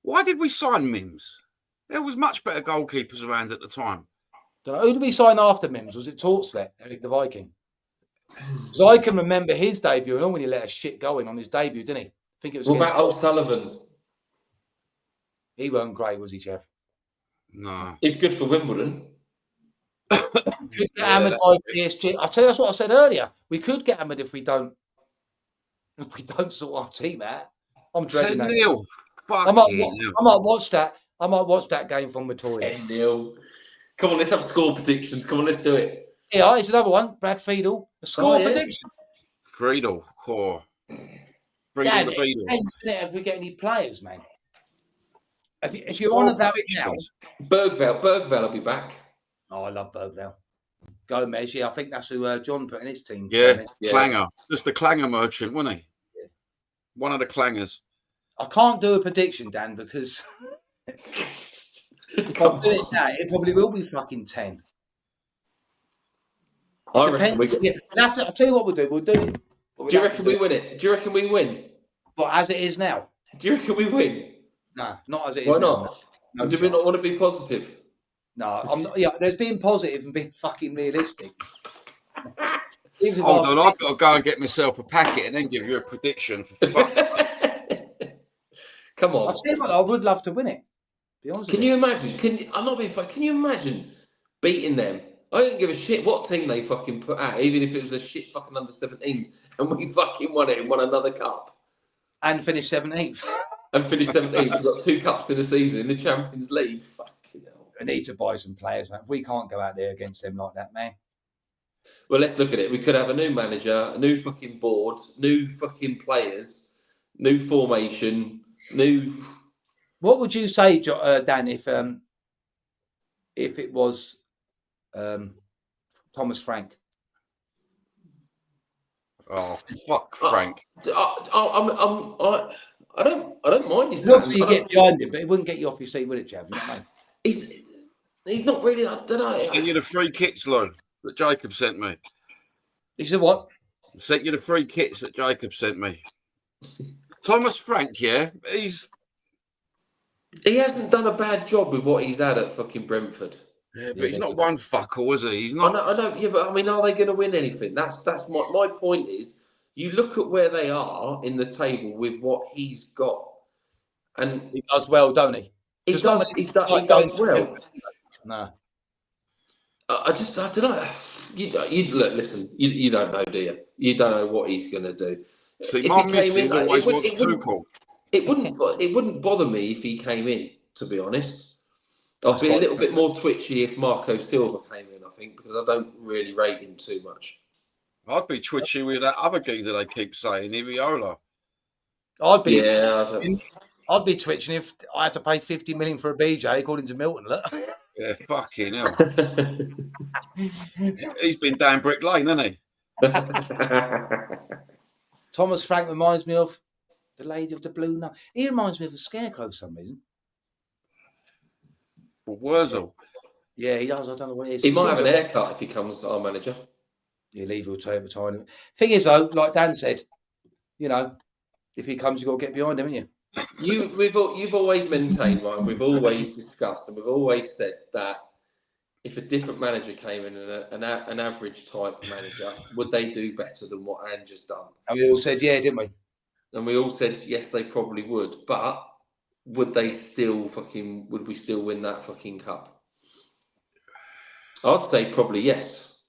Why did we sign Mims? There was much better goalkeepers around at the time. Don't know. Who did we sign after Mims? Was it Torstvedt, Eric the Viking? So I can remember his debut, and when he let a shit going on his debut, didn't he? I think it was. What about O'Sullivan? He weren't great, was he, Jeff? No. He's good for Wimbledon. Could get hammered by PSG. I'll tell you, that's what I said earlier. We could get hammered if we don't sort our team out. I'm dreading that. 10-0. I might watch that. I might watch that game from Matoria. 10-0. Come on, let's have score predictions. Come on, let's do it. Yeah, it's another one. Brad Friedel. A score prediction. Friedel, core. Friedel, if we get any players, man. If you're on about it now, Bergveld will be back. Oh, I love Bergveld. Gomez, yeah, I think that's who John put in his team. Yeah, Clanger. Just the Clanger merchant, wasn't he? Yeah. One of the Clangers. I can't do a prediction, Dan, because if I do it now, it probably will be fucking 10. I reckon I'll tell you what we'll do. We'll do it. Do you reckon we win it? Do you reckon we win? But as it is now. Do you reckon we win? No, not as it is. Why now. not? No, do we not want to be positive? No, I'm not. Yeah, there's being positive and being fucking realistic. Hold on, I've got to go and get myself a packet and then give you a prediction. For fuck's sake. Come on. I'll tell you what, I would love to win it. Be honest Can you imagine? I'm not being funny. Can you imagine beating them? I don't give a shit what team they fucking put out, even if it was a shit fucking under-17s, and we fucking won it and won another cup. And finished 17th. And finished 17th. We've got 2 cups in the season in the Champions League. Fucking hell. We need to buy some players, man. We can't go out there against them like that, man. Well, let's look at it. We could have a new manager, a new fucking board, new fucking players, new formation, new... What would you say, Dan, if it was Thomas Frank? Oh, fuck Frank! I don't mind his. Obviously, you get behind him, but it wouldn't get you off your seat, would it, Jav? You know what I mean? He's not really. I don't know. Sent you the free kits, Lou, that Jacob sent me. He said what? Sent you the free kits that Jacob sent me. Thomas Frank, yeah, he hasn't done a bad job with what he's had at fucking Brentford. Yeah, but he's not one fucker, is he? He's not. I know. Yeah, but I mean, are they going to win anything? That's my point. Is you look at where they are in the table with what he's got, and he does well, don't he? He does well. No, I don't know. You look, listen. You don't know, do you? You don't know what he's going to do. See, my missus always wants Tuchel. It wouldn't bother me if he came in, to be honest. I'd be a little bit more twitchy if Marco Silva came in, I think, because I don't really rate him too much. I'd be twitchy with that other geezer they keep saying, Iriola. I'd be twitching if I had to pay 50 million for a BJ, according to Milton. Look. Yeah, fucking hell. He's been down Brick Lane, hasn't he? Thomas Frank reminds me of The lady of the blue nose. He reminds me of the Scarecrow for some reason. Wurzel. Yeah, he does. I don't know what it is. He might have an haircut if he comes our manager. Yeah, leave will take the time. Thing is, though, like Dan said, you know, if he comes, you've got to get behind him, haven't you? You've always maintained, right? We've always discussed and we've always said that if a different manager came in, an average type manager, would they do better than what Ange has done? And we all said, yeah, didn't we? And we all said, yes, they probably would. But would we still win that fucking cup? I'd say probably yes.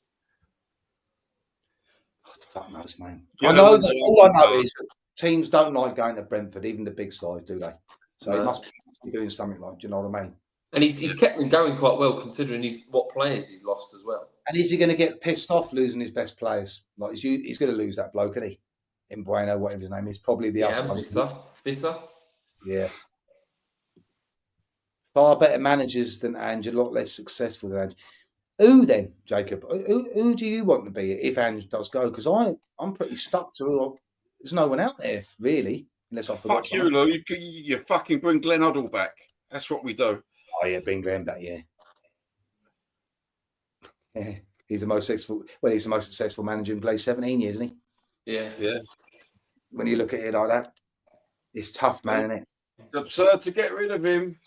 Oh, fuck knows, man. Yeah, I know that all I know is teams don't like going to Brentford, even the big sides, do they? So he must be doing something like, do you know what I mean? And he's kept them going quite well, considering what players he's lost as well. And is he going to get pissed off losing his best players? Like he's going to lose that bloke, isn't he? In Bueno, whatever his name is, probably the other one. Vista. Yeah. Far better managers than Ange, a lot less successful than Ange. Who then, Jacob? Who do you want to be if Ange does go? Because I'm pretty stuck to. There's no one out there really, unless I forgot. Fuck you, Lou. You fucking bring Glenn Hoddle back. That's what we do. Oh yeah, bring Glenn back. Yeah. Yeah, he's the most successful. Well, he's the most successful manager in play 17 years, isn't he? Yeah. When you look at it like that, it's tough, man, isn't it? It's absurd to get rid of him.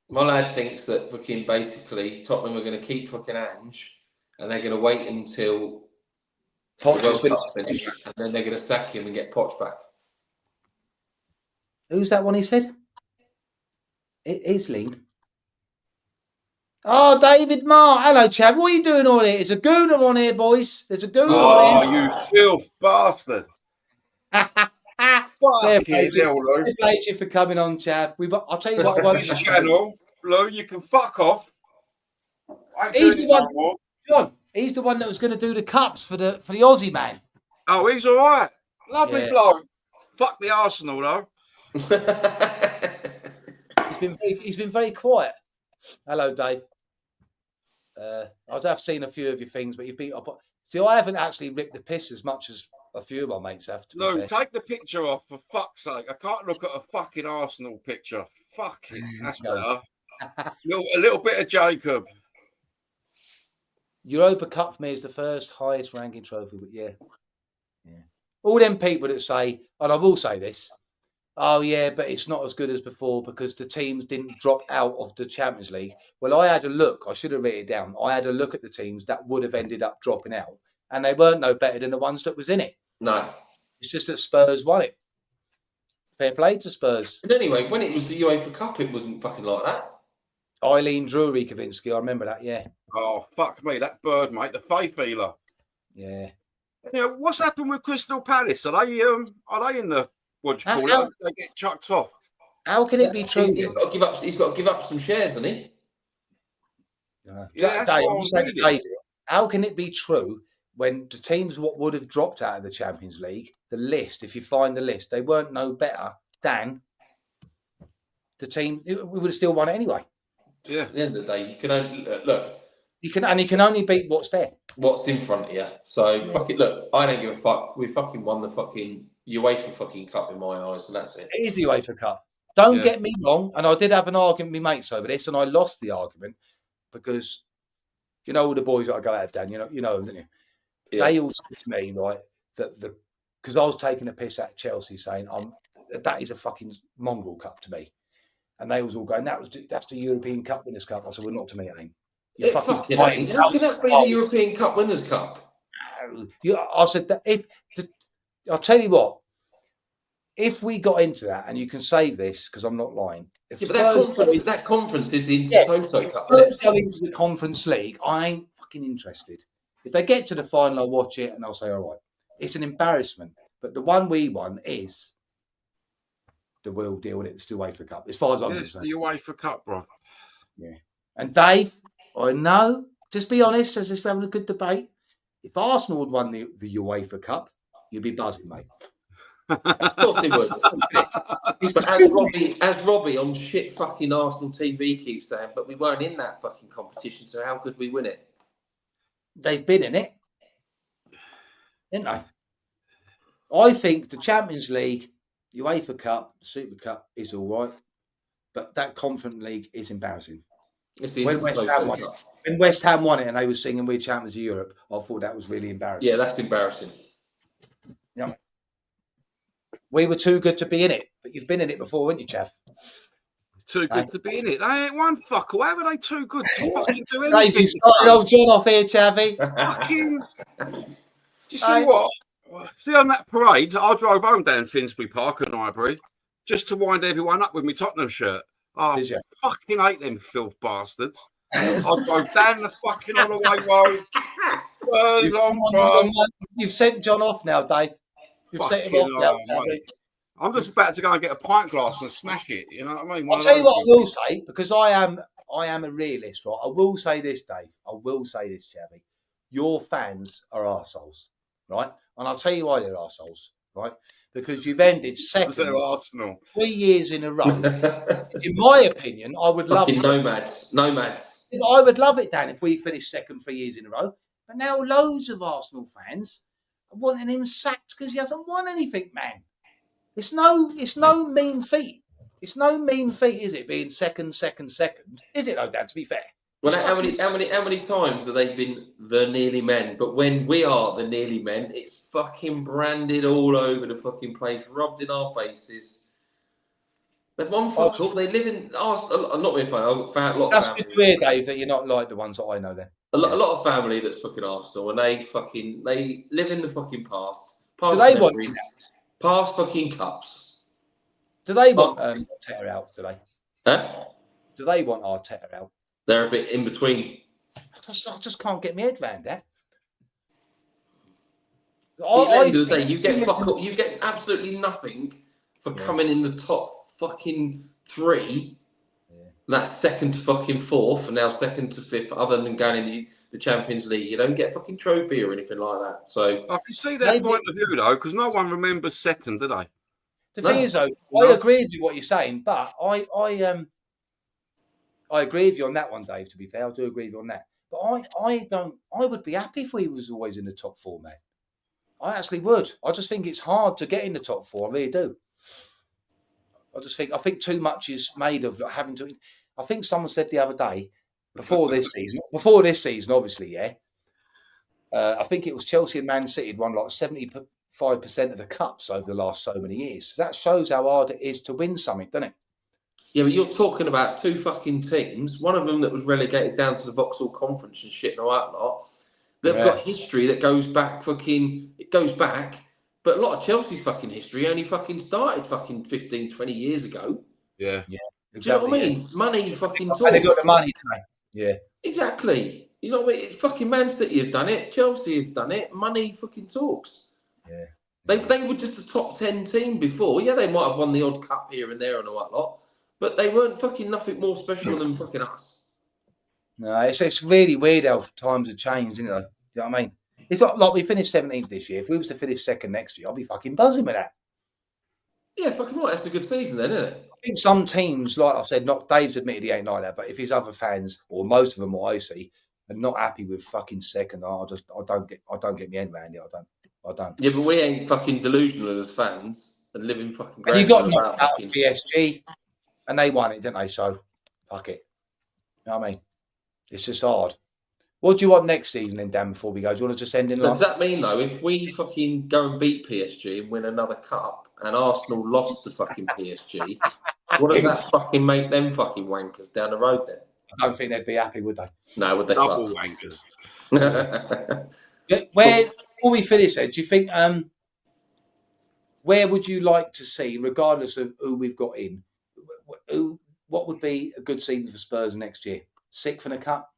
My lad thinks that fucking basically Tottenham are going to keep fucking Ange, and they're going to wait until Poch the World Cup's finished, and then they're going to sack him and get Poch back. Who's that one? He said it is Lean. Oh, David Marr. Hello, Chav. What are you doing on here? There's a gooner on here, boys. There's a gooner on here. Oh, you filth bastard. Fair play to you for coming on, Chav. I'll tell you what. This channel, Lou, you can fuck off. He's the one. John, he's the one that was going to do the cups for the Aussie man. Oh, he's all right. Lovely bloke. Fuck the Arsenal, though. He's been very quiet. Hello, Dave. I've seen a few of your things, but you've been up. See, I haven't actually ripped the piss as much as a few of my mates have. No, take the picture off for fuck's sake. I can't look at a fucking Arsenal picture. Fuck it. That's better. A little bit of Jacob. Europa Cup for me is the first highest ranking trophy, but yeah. All them people that say, and I will say this, oh yeah, but it's not as good as before because the teams didn't drop out of the Champions League. Well, I had a look. I should have written it down. I had a look at the teams that would have ended up dropping out, and they weren't no better than the ones that was in it. No. It's just that Spurs won it. Fair play to Spurs. But anyway, when it was the UEFA Cup, it wasn't fucking like that. Eileen Drury Kavinsky, I remember that, yeah. Oh, fuck me, that bird, mate, the faith healer. Yeah. You know, what's happened with Crystal Palace? Are they in the, what do you call it? They get chucked off. How can it be true? He's got to give up some shares, hasn't he? Yeah, Dave, how can it be true when the teams what would have dropped out of the Champions League, the list, if you find the list, they weren't no better than the team? We would have still won it anyway. Yeah. At the end of the day, you can only look. You can only beat what's there. What's in front of you. So fuck it. Look, I don't give a fuck. We fucking won the fucking UEFA fucking cup in my eyes, and that's it. It is the UEFA Cup. Don't get me wrong. And I did have an argument with my mates over this, and I lost the argument because you know all the boys that I go out of, Dan. You know them, don't you? Yeah. They all said to me, right, that because I was taking a piss at Chelsea, saying that is a fucking mongrel cup to me, and they was all going, that's the European Cup Winners' Cup. I said, well, not to me, it ain't. How can that be the European Cup Winners' Cup? I said that I'll tell you what. If we got into that, and you can save this because I'm not lying. But that conference is the Intertoto Cup. Let's go into the Conference League. I ain't fucking interested. If they get to the final, I'll watch it and I'll say, all right, it's an embarrassment. But the one we won is the real deal, and it's the UEFA Cup. As far as I'm concerned, the UEFA Cup, bro. Yeah. And Dave, I know. Just be honest, as if we're having a good debate. If Arsenal had won the UEFA Cup, you'd be buzzing, mate. Of course they would. But as Robbie on shit fucking Arsenal TV keeps saying, but we weren't in that fucking competition, so how could we win it? They've been in it, didn't they? I think the Champions League The UEFA Cup, Super Cup is all right, but that Conference League is embarrassing. It's the When West Ham won it and they were singing "We're champions of Europe," I thought that was really embarrassing. Yeah, that's embarrassing. Yeah. We were too good to be in it, but you've been in it before, haven't you, Chav? Too good to be in it. They ain't one fucker. Why were they too good to fucking do anything? Dave, you started old John off here, Chavy. Fucking. Do you see what? See, on that parade, I drove home down Finsbury Park and Highbury just to wind everyone up with my Tottenham shirt. Oh, Did you? Fucking hate them filth bastards. I drove down the fucking Holloway Road. Spurs on Pro. You've sent John off now, Dave. You've sent him off now, Chavy. I'm just about to go and get a pint glass and smash it. You know what I mean? I'll tell you what I will say, because I am a realist, right? I will say this, Dave. I will say this, Chavy. Your fans are arseholes, right? And I'll tell you why they're arseholes, right? Because you've ended second Arsenal 3 years in a row. In my opinion, I would love it. Nomads. I would love it, Dan, if we finished second 3 years in a row. But now loads of Arsenal fans are wanting him sacked because he hasn't won anything, man. It's no mean feat. It's no mean feat, is it? Being second. Is it though, Dan? To be fair. Well, how many times have they been the nearly men? But when we are the nearly men, it's fucking branded all over the fucking place, rubbed in our faces. They've won fuck all. They live in. I'm not being funny. That's good to hear, Dave, that you're not like the ones that I know. Then a lot of family that's fucking Arsenal, and they live in the fucking past. Do they want past fucking cups? Do they want Arteta out? Do they? Huh? Do they want Arteta out? They're a bit in between. I just can't get my head around that. At the end of the day, you get absolutely nothing for coming in the top fucking 3. Yeah. That's second to fucking 4th, and now second to 5th. Other than going in the Champions League, you don't get a fucking trophy or anything like that. So I can see that point of view though, because no one remembers second, do they? The thing is, though, I agree with you what you're saying, but I agree with you on that one, Dave. To be fair, I do agree with you on that. But I would be happy if he was always in the top 4, man. I actually would. I just think it's hard to get in the top 4. I really do. I think too much is made of having to. I think someone said the other day before this season, obviously, yeah. I think it was Chelsea and Man City had won like 75% of the cups over the last so many years. So that shows how hard it is to win something, doesn't it? Yeah, but you're talking about 2 fucking teams. One of them that was relegated down to the Vauxhall Conference and shit and all that lot. They've got history that goes back it goes back. But a lot of Chelsea's fucking history only fucking started fucking 15, 20 years ago. Yeah. Exactly. Do you know what I mean? Money fucking talks. And they got the money today. Yeah. Exactly. You know what I mean? Fucking Man City have done it. Chelsea have done it. Money fucking talks. Yeah. They were just a top 10 team before. Yeah, they might have won the odd cup here and there and all that lot. But they weren't fucking nothing more special than fucking us. No, it's really weird how times have changed, isn't it? You know what I mean? It's not like we finished 17th this year. If we was to finish second next year, I'll be fucking buzzing with that. Yeah, fucking right. That's a good season then, isn't it? I think some teams, like I said, not Dave's admitted he ain't like that, but if his other fans, or most of them, what I see, are not happy with fucking second, I don't get my head around it. I don't. Yeah, but we ain't fucking delusional as fans and living fucking. And you got knocked out of PSG, and they won it, didn't they? So, fuck it. You know what I mean? It's just hard. What do you want next season then, Dan, before we go? Do you want to just end in line? Does that mean, though, if we fucking go and beat PSG and win another cup and Arsenal lost to fucking PSG, what does that fucking make them fucking wankers down the road then? I don't think they'd be happy, would they? No, would they? Double wankers. Before we finish then, do you think, where would you like to see, regardless of who we've got in, what would be a good season for Spurs next year? 6th in a cup?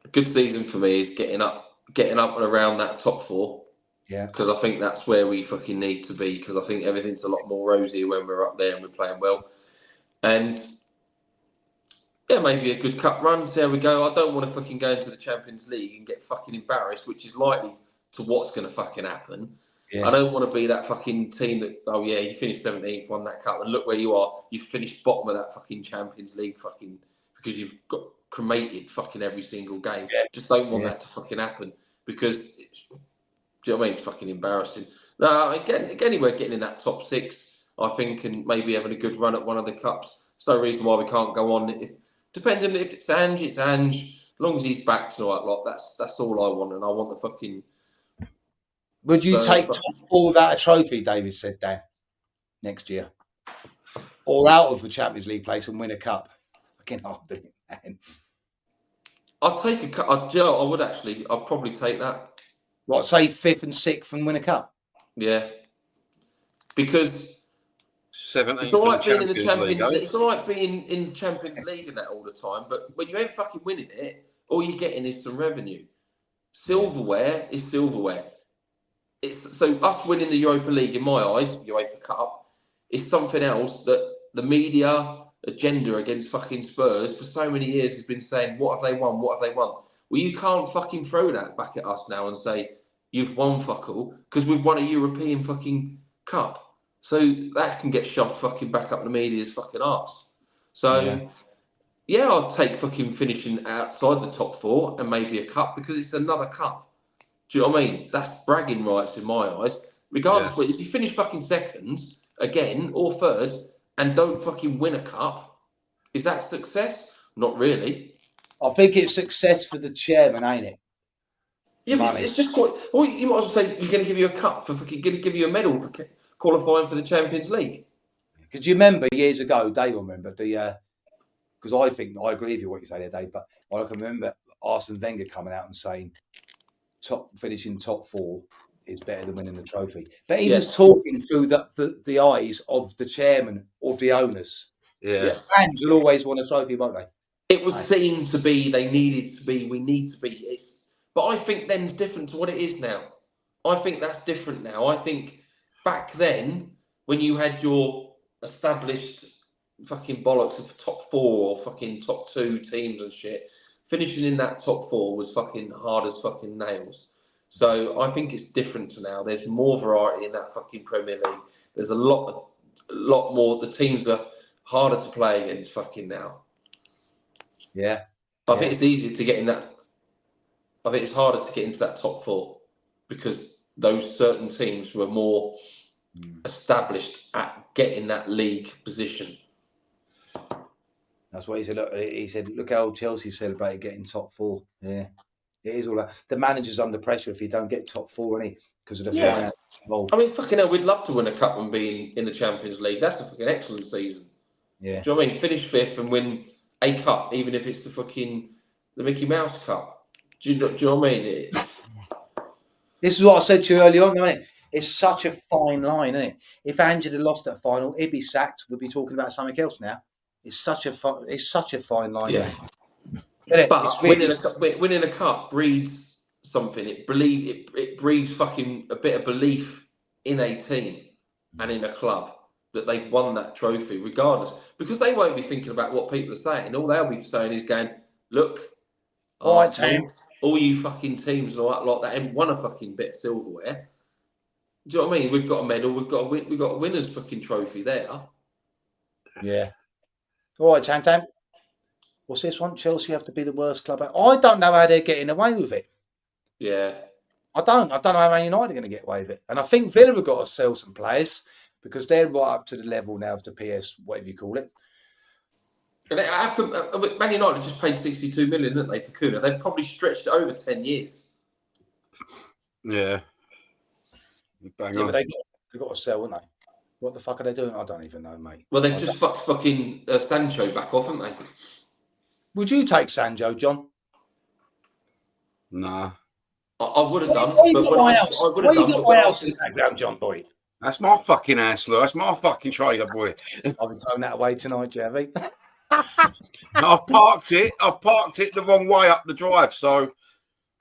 A good season for me is getting up and around that top 4. Yeah. Because I think that's where we fucking need to be. Because I think everything's a lot more rosy when we're up there and we're playing well. And yeah, maybe a good cup run. See how we go. I don't want to fucking go into the Champions League and get fucking embarrassed, which is likely to what's going to fucking happen. Yeah. I don't want to be that fucking team that, oh yeah, you finished 17th, won that cup, and look where you are. You finished bottom of that fucking Champions League fucking because you've got cremated fucking every single game. Yeah. Just don't want that to fucking happen because, do you know what I mean? It's fucking embarrassing. No, again, we're getting in that top 6, I think, and maybe having a good run at one of the cups. There's no reason why we can't go on. Depending if it's Ange, it's Ange. As long as he's back to that lot, that's all I want, and I want the fucking. Would you take top 4 without a trophy? David said, Dan, next year, or out of the Champions League place and win a cup. Fucking hard, man. I'd take a cup. I would actually. I'd probably take that. What, say 5th and 6th and win a cup? Yeah, because 17th it's all right being in the Champions League. It's all right being in the Champions League and that all the time, but when you ain't fucking winning it, all you're getting is some revenue. Silverware is silverware. So us winning the Europa League, in my eyes, UEFA Cup, is something else that the media agenda against fucking Spurs for so many years has been saying, what have they won? What have they won? Well, you can't fucking throw that back at us now and say, you've won fuck all, because we've won a European fucking cup. So that can get shoved fucking back up the media's fucking arse. So, yeah, I'll take fucking finishing outside the top 4 and maybe a cup, because it's another cup. Do you know what I mean? That's bragging rights in my eyes. Regardless, if you finish fucking second again or third and don't fucking win a cup, is that success? Not really. I think it's success for the chairman, ain't it? Yeah, but it's just quite. Well, you might as well say you're going to give you a cup for fucking going to give you a medal for qualifying for the Champions League. Could you remember years ago? Dave will remember the because I think I agree with you what you say there, Dave. But I can remember Arsene Wenger coming out and saying finishing top 4 is better than winning the trophy. But he was talking through the eyes of the chairman, of the owners. Yeah. Fans will always want a trophy, won't they? It was seen to be, they needed to be, we need to be. But I think then's different to what it is now. I think that's different now. I think back then, when you had your established fucking bollocks of top 4 or fucking top 2 teams and shit, finishing in that top 4 was fucking hard as fucking nails. So I think it's different to now. There's more variety in that fucking Premier League. There's a lot more. The teams are harder to play against fucking now. Yeah. I think it's easier to get in that. I think it's harder to get into that top 4 because those certain teams were more established at getting that league position. That's what he said. Look, look how Chelsea celebrated getting top 4. Yeah, it is all that. The manager's under pressure if you don't get top 4, isn't he? Because of the finance involved. I mean, fucking hell, we'd love to win a cup and be in the Champions League. That's a fucking excellent season. Yeah. Do you know what I mean? Finish 5th and win a cup, even if it's the Mickey Mouse Cup. Do you know what I mean? This is what I said to you earlier on, isn't it? It's such a fine line, isn't it? If Ange had lost that final, he'd be sacked. We'd be talking about something else now. It's such a fine line. Yeah. But winning a cup breeds something. It breeds fucking a bit of belief in a team and in a club that they've won that trophy, regardless, because they won't be thinking about what people are saying. All they'll be saying is going, "Look, all you fucking teams and all that lot that ain't won a fucking bit of silverware. Do you know what I mean? We've got a medal. We've got a winner's fucking trophy there." Yeah. All right, Tam. What's this one? Chelsea have to be the worst club. I don't know how they're getting away with it. Yeah. I don't know how Man United are going to get away with it. And I think Villa have got to sell some players because they're right up to the level now of the PS, whatever you call it. Man United just paid 62 million, didn't they, for Kuna? They've probably stretched it over 10 years. Yeah. But they've got to sell, haven't they? What the fuck are they doing? I don't even know, mate. Well, they've just fucked fucking Sancho back off, haven't they? Would you take Sancho, John? Nah. I would have done. Why you got my house in the background, John Boy? That's my fucking ass, Lou. That's my fucking trailer, boy. I'll be throwing that away tonight, Javi. I've parked it the wrong way up the drive, so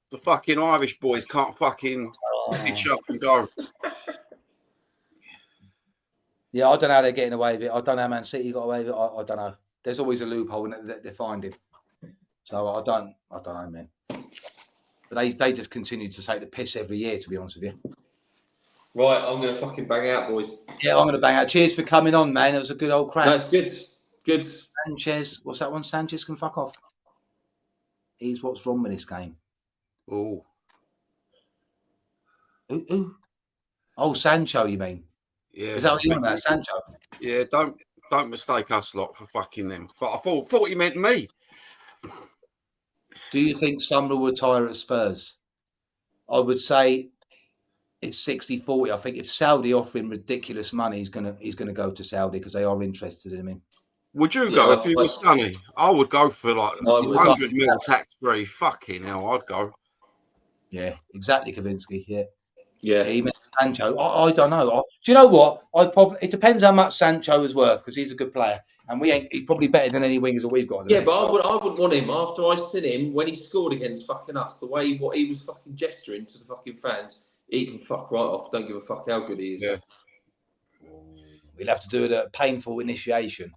the fucking Irish boys can't fucking pitch up and go. Yeah, I don't know how they're getting away with it. I don't know how Man City got away with it. I don't know. There's always a loophole that they're finding. So I don't know, man. But they just continue to take the piss every year, to be honest with you. Right, I'm going to fucking bang out, boys. Yeah, I'm going to bang out. Cheers for coming on, man. It was a good old crack. That's good. Good. Sanchez, what's that one? Sanchez can fuck off. He's what's wrong with this game. Oh. Ooh. Oh, Sancho, you mean? Yeah. Is that what you want about Sancho? Yeah, don't mistake us lot for fucking them. But I thought he meant me. Do you think Sumner will retire at Spurs? I would say it's 60-40. I think if Saudi offer him ridiculous money, he's gonna go to Saudi because they are interested in him. Would you go if you were Sonny? I would go for like 100 mil tax free. Fucking hell, I'd go. Yeah, exactly, Kavinsky. Yeah. Yeah. He meant Sancho. I don't know. Do you know what? It depends how much Sancho is worth because he's a good player. And he's probably better than any wingers that we've got. Yeah, but I would want him after I seen him when he scored against fucking us. The way what he was fucking gesturing to the fucking fans, he can fuck right off. Don't give a fuck how good he is. Yeah. We'll have to do a painful initiation.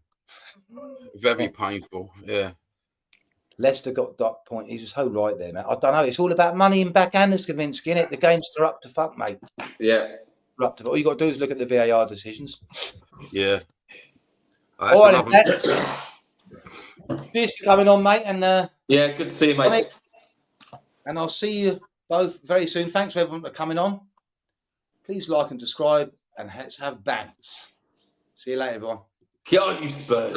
Very painful. Yeah. Leicester got that point. He's just so right there, man. I don't know. It's all about money and backhanders, Kavinsky, isn't it? The game's corrupt to fuck, mate. Yeah. Corrupt to fuck. All you got to do is look at the VAR decisions. Yeah. All right, this coming on, mate, and yeah, good to see you, mate. And I'll see you both very soon. Thanks for everyone for coming on. Please like and subscribe, and let's have bands. See you later, everyone. Get on, you Spurs.